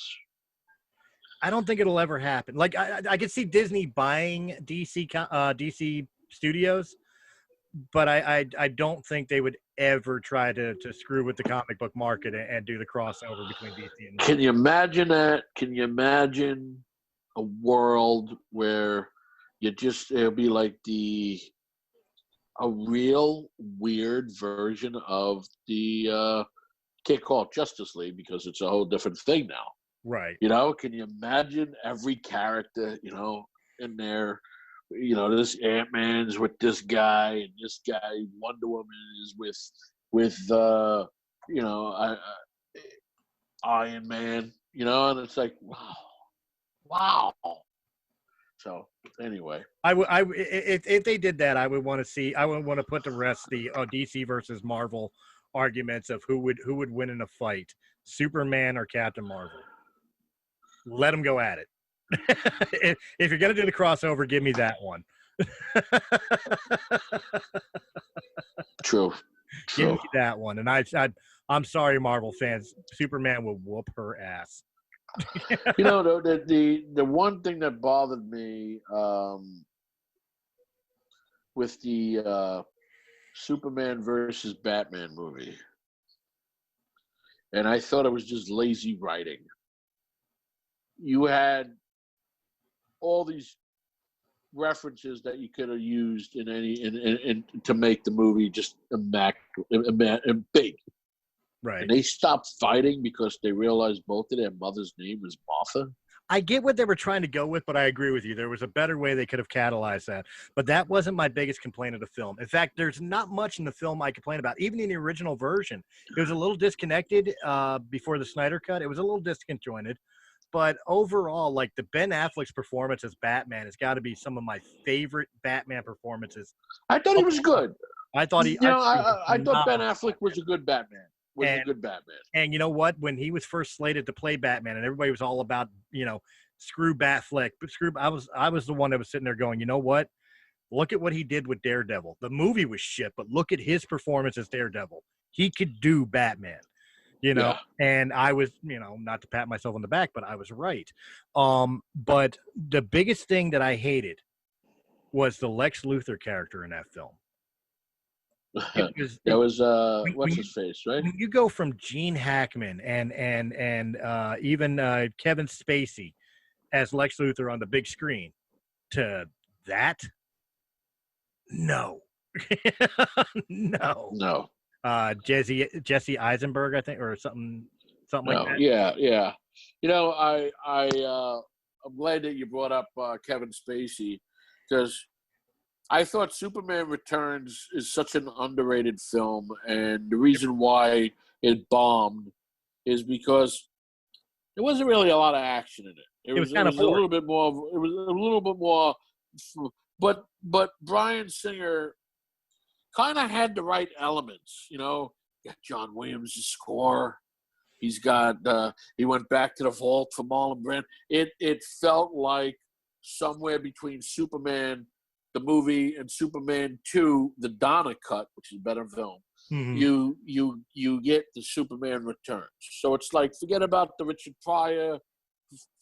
I don't think it'll ever happen. Like, I could see Disney buying DC Studios, but I don't think they would ever try to screw with the comic book market and do the crossover between DC and Marvel. Can you imagine that? Can you imagine a world where it'll be like a real weird version of the can't call it Justice League because it's a whole different thing now. Right. Can you imagine every character, in there, this Ant-Man's with this guy and this guy, Wonder Woman is with Iron Man, and it's like, wow. So anyway, if they did that, I would want to put to rest the DC versus Marvel arguments of who would win in a fight, Superman or Captain Marvel. Let them go at it. if you're gonna do the crossover, give me that one. True. Give me that one, and I'm sorry, Marvel fans. Superman will whoop her ass. The one thing that bothered me with the Superman versus Batman movie. And I thought it was just lazy writing. You had all these references that you could have used in any to make the movie just big. Right. And they stopped fighting because they realized both of their mother's name was Martha. I get what they were trying to go with, but I agree with you. There was a better way they could have catalyzed that. But that wasn't my biggest complaint of the film. In fact, there's not much in the film I complain about. Even in the original version, it was a little disconnected before the Snyder Cut. It was a little disconjointed. But overall, like the Ben Affleck's performance as Batman has got to be some of my favorite Batman performances. I thought he was good. I thought he. I thought Ben Affleck was a good Batman. And you know what? When he was first slated to play Batman, and everybody was all about, screw Batfleck, but I was the one that was sitting there going, you know what? Look at what he did with Daredevil. The movie was shit, but look at his performance as Daredevil. He could do Batman. Yeah. And I was, not to pat myself on the back, but I was right. But the biggest thing that I hated was the Lex Luthor character in that film. What's his face, right? When you go from Gene Hackman and even Kevin Spacey as Lex Luthor on the big screen to that, no. No. Jesse Eisenberg, I think, or something like that. Yeah. I'm glad that you brought up Kevin Spacey, because I thought Superman Returns is such an underrated film, and the reason why it bombed is because there wasn't really a lot of action in it. It was a little bit more. But Bryan Singer kind of had the right elements. You got John Williams' score. He's got. He went back to the vault for Marlon Brando. It felt like somewhere between Superman the movie and Superman 2, the Donna cut, which is a better film. Mm-hmm. You get the Superman Returns. So it's like, forget about the Richard Pryor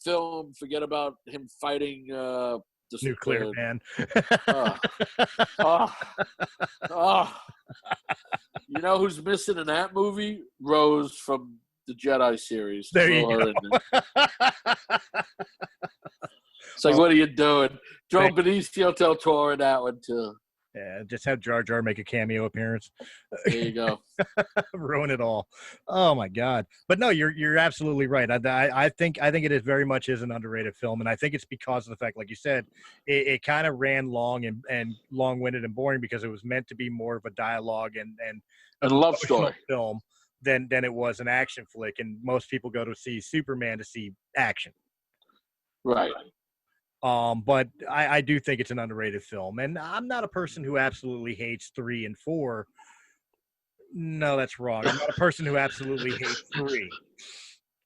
film, forget about him fighting the Nuclear Man. You know who's missing in that movie? Rose from the Jedi series. There you go. It's like, what are you doing? Throw Benicio del Toro in that one, too. Yeah, just have Jar Jar make a cameo appearance. There you go. Ruin it all. Oh my God! But no, you're absolutely right. I think it is very much is an underrated film, and I think it's because of the fact, like you said, it kind of ran long and long-winded and boring because it was meant to be more of a dialogue and a love story film than it was an action flick. And most people go to see Superman to see action. Right. But I do think it's an underrated film, and I'm not a person who absolutely hates 3 and 4. No, that's wrong. I'm not a person who absolutely hates 3.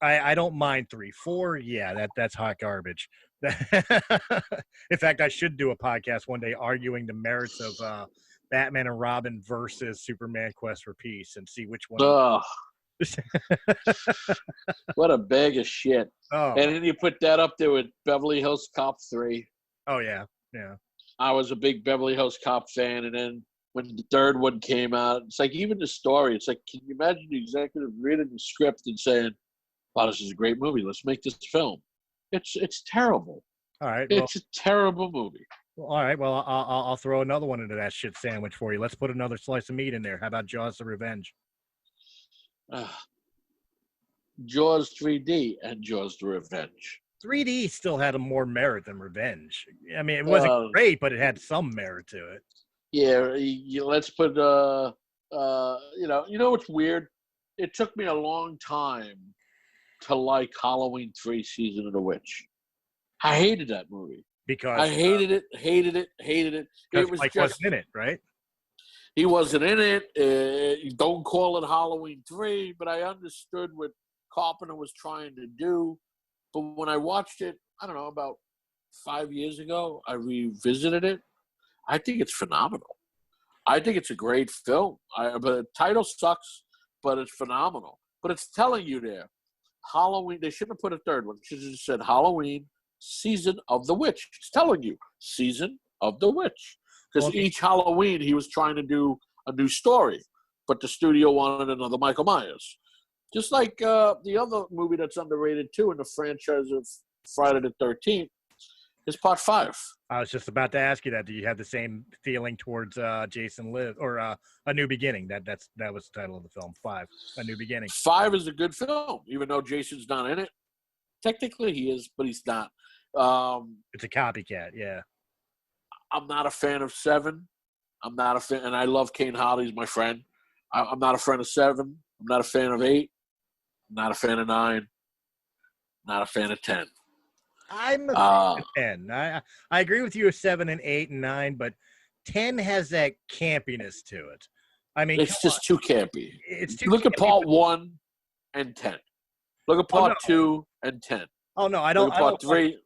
I don't mind 3. 4, yeah, that's hot garbage. In fact, I should do a podcast one day arguing the merits of Batman and Robin versus Superman Quest for Peace and see which one. What a bag of shit. Oh. And then you put that up there with Beverly Hills Cop 3. Oh, yeah. I was a big Beverly Hills Cop fan, and then when the third one came out, it's like, even the story, it's like, can you imagine the executive reading the script and saying, wow, this is a great movie, let's make this film. It's terrible. All right. It's a terrible movie. Well, all right. Well, I'll throw another one into that shit sandwich for you. Let's put another slice of meat in there. How about Jaws: The Revenge? Jaws 3D and Jaws: The Revenge. 3D still had a more merit than Revenge. I mean, it wasn't great, but it had some merit to it. Yeah, let's put you know what's weird? It took me a long time to like Halloween 3: Season of the Witch. I hated that movie. Because I hated it. It was Mike just wasn't in it, right? He wasn't in it. Don't call it Halloween 3, but I understood what Carpenter was trying to do. But when I watched it, I don't know, about 5 years ago, I revisited it. I think it's phenomenal. I think it's a great film. But the title sucks, but it's phenomenal. But it's telling you there, Halloween. They shouldn't have put a third one. They should have just said Halloween, Season of the Witch. It's telling you, Season of the Witch. because each Halloween he was trying to do a new story, but the studio wanted another Michael Myers. Just like the other movie that's underrated too in the franchise of Friday the 13th is Part 5. I was just about to ask you that. Do you have the same feeling towards Jason Lives or A New Beginning? That was the title of the film. 5, A New Beginning. 5 is a good film, even though Jason's not in it. Technically, he is, but he's not. It's a copycat, yeah. I'm not a fan of 7. I'm not a fan, and I love Kane Hodder. He's my friend. I'm not a fan of 7. I'm not a fan of 8. I'm not a fan of 9. Not a fan of 10. I'm a fan of 10. I agree with you with 7 and 8 and 9, but 10 has that campiness to it. I mean, it's just too campy. It's too Look campy, at Part 1 and 10. Look at Part 2 and 10. Oh no, I Look at Part 3.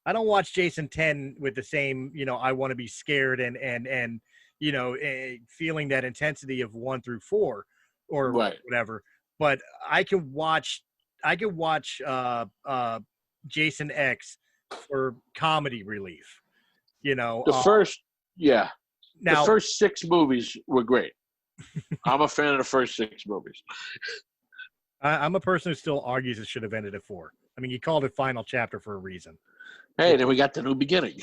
I don't watch Jason 10 with the same, I want to be scared and feeling that intensity of 1 through 4 or whatever. But I could watch Jason X for comedy relief. The first 6 movies were great. I'm a fan of the first 6 movies. I'm a person who still argues it should have ended at 4. I mean, you called it final chapter for a reason. Hey, then we got The New Beginning.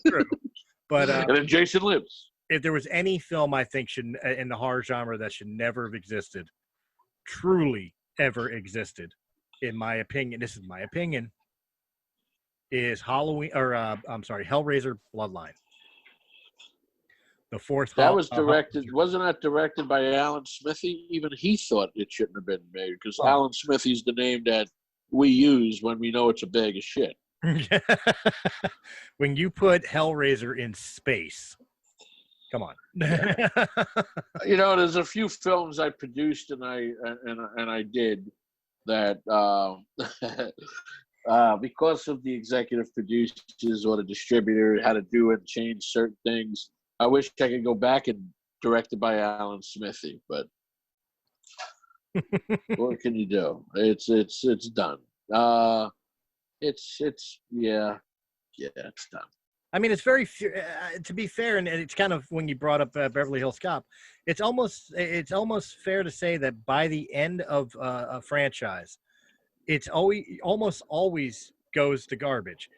True. But and then Jason Lives. If there was any film I think should in the horror genre that should never have existed, truly ever existed, in my opinion, this is my opinion, is Hellraiser Bloodline. The 4th. That was directed. Wasn't that directed by Alan Smithy? Even he thought it shouldn't have been made because Alan Smithy's the name that we use when we know it's a bag of shit. When you put Hellraiser in space, come on. There's a few films I produced and I did that because of the executive producers or the distributor had to do it and change certain things. I wish I could go back and direct it by Alan Smithy, but what can you do? It's done. It's done. I mean, it's very to be fair, and it's kind of when you brought up Beverly Hills Cop, it's almost fair to say that by the end of a franchise, it's almost always goes to garbage.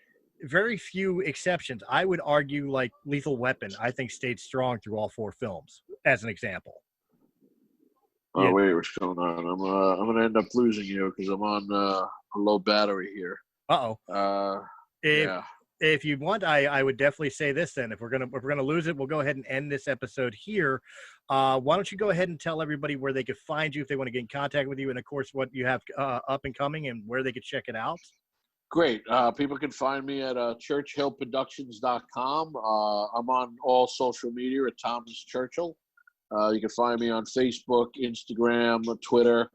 Very few exceptions. I would argue, like Lethal Weapon, I think stayed strong through all 4 films, as an example. Oh, wait, what's going on? I'm gonna end up losing you because I'm on a low battery here. If you want, I would definitely say this then. If we're gonna lose it, we'll go ahead and end this episode here. Why don't you go ahead and tell everybody where they could find you if they want to get in contact with you, and of course what you have up and coming and where they could check it out. Great. People can find me at churchhillproductions.com. I'm on all social media at Thomas Churchill. You can find me on Facebook, Instagram, Twitter.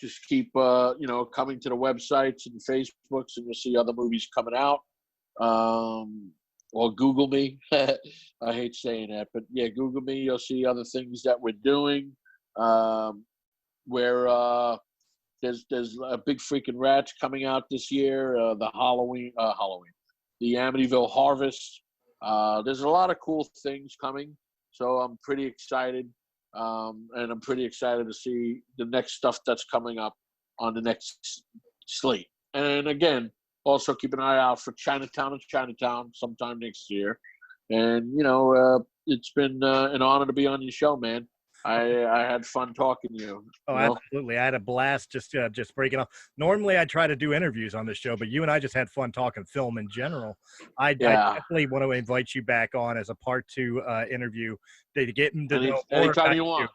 Just keep, coming to the websites and Facebooks, and you'll see other movies coming out. Or Google me. I hate saying that, but yeah, Google me. You'll see other things that we're doing. There's a big freaking Rats coming out this year. The Halloween, the Amityville Harvest. There's a lot of cool things coming, so I'm pretty excited. And I'm pretty excited to see the next stuff that's coming up on the next slate. And again, also keep an eye out for Chinatown sometime next year. And, it's been an honor to be on your show, man. I had fun talking to you. Oh, absolutely. I had a blast just breaking off. Normally I try to do interviews on this show, but you and I just had fun talking film in general. I definitely want to invite you back on as a part 2 interview to get into know more anytime you want.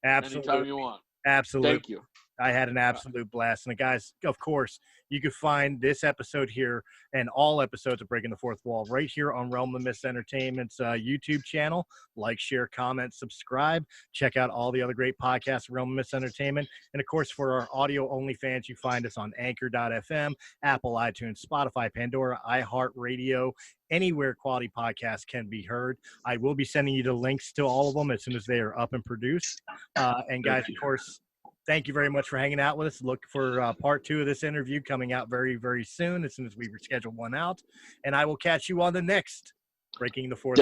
Absolutely. Anytime you want. Absolutely. Thank you. I had an absolute blast. And guys, of course, you can find this episode here and all episodes of Breaking the Fourth Wall right here on Realm of Mist Entertainment's YouTube channel. Like, share, comment, subscribe. Check out all the other great podcasts, Realm of Mist Entertainment. And, of course, for our audio-only fans, you find us on Anchor.fm, Apple, iTunes, Spotify, Pandora, iHeartRadio, anywhere quality podcasts can be heard. I will be sending you the links to all of them as soon as they are up and produced. And, guys, of course, thank you very much for hanging out with us. Look for part 2 of this interview coming out very, very soon as we schedule one out. And I will catch you on the next Breaking the Fourth.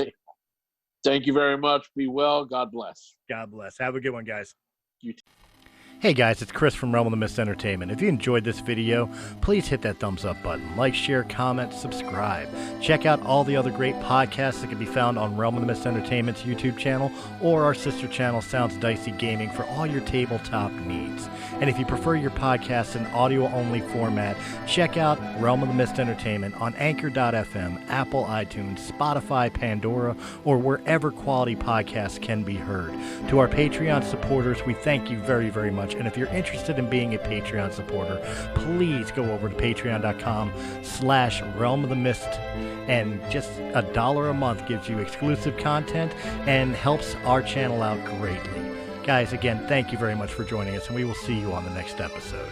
Thank you very much. Be well. God bless. God bless. Have a good one, guys. You Hey guys, it's Chris from Realm of the Mist Entertainment. If you enjoyed this video, please hit that thumbs up button. Like, share, comment, subscribe. Check out all the other great podcasts that can be found on Realm of the Mist Entertainment's YouTube channel or our sister channel, Sounds Dicey Gaming, for all your tabletop needs. And if you prefer your podcast in audio-only format, check out Realm of the Mist Entertainment on Anchor.fm, Apple iTunes, Spotify, Pandora, or wherever quality podcasts can be heard. To our Patreon supporters, we thank you very, very much. And if you're interested in being a Patreon supporter, please go over to patreon.com/Realm of the Mist, and just $1 a month gives you exclusive content and helps our channel out greatly. Guys, again, thank you very much for joining us, and we will see you on the next episode.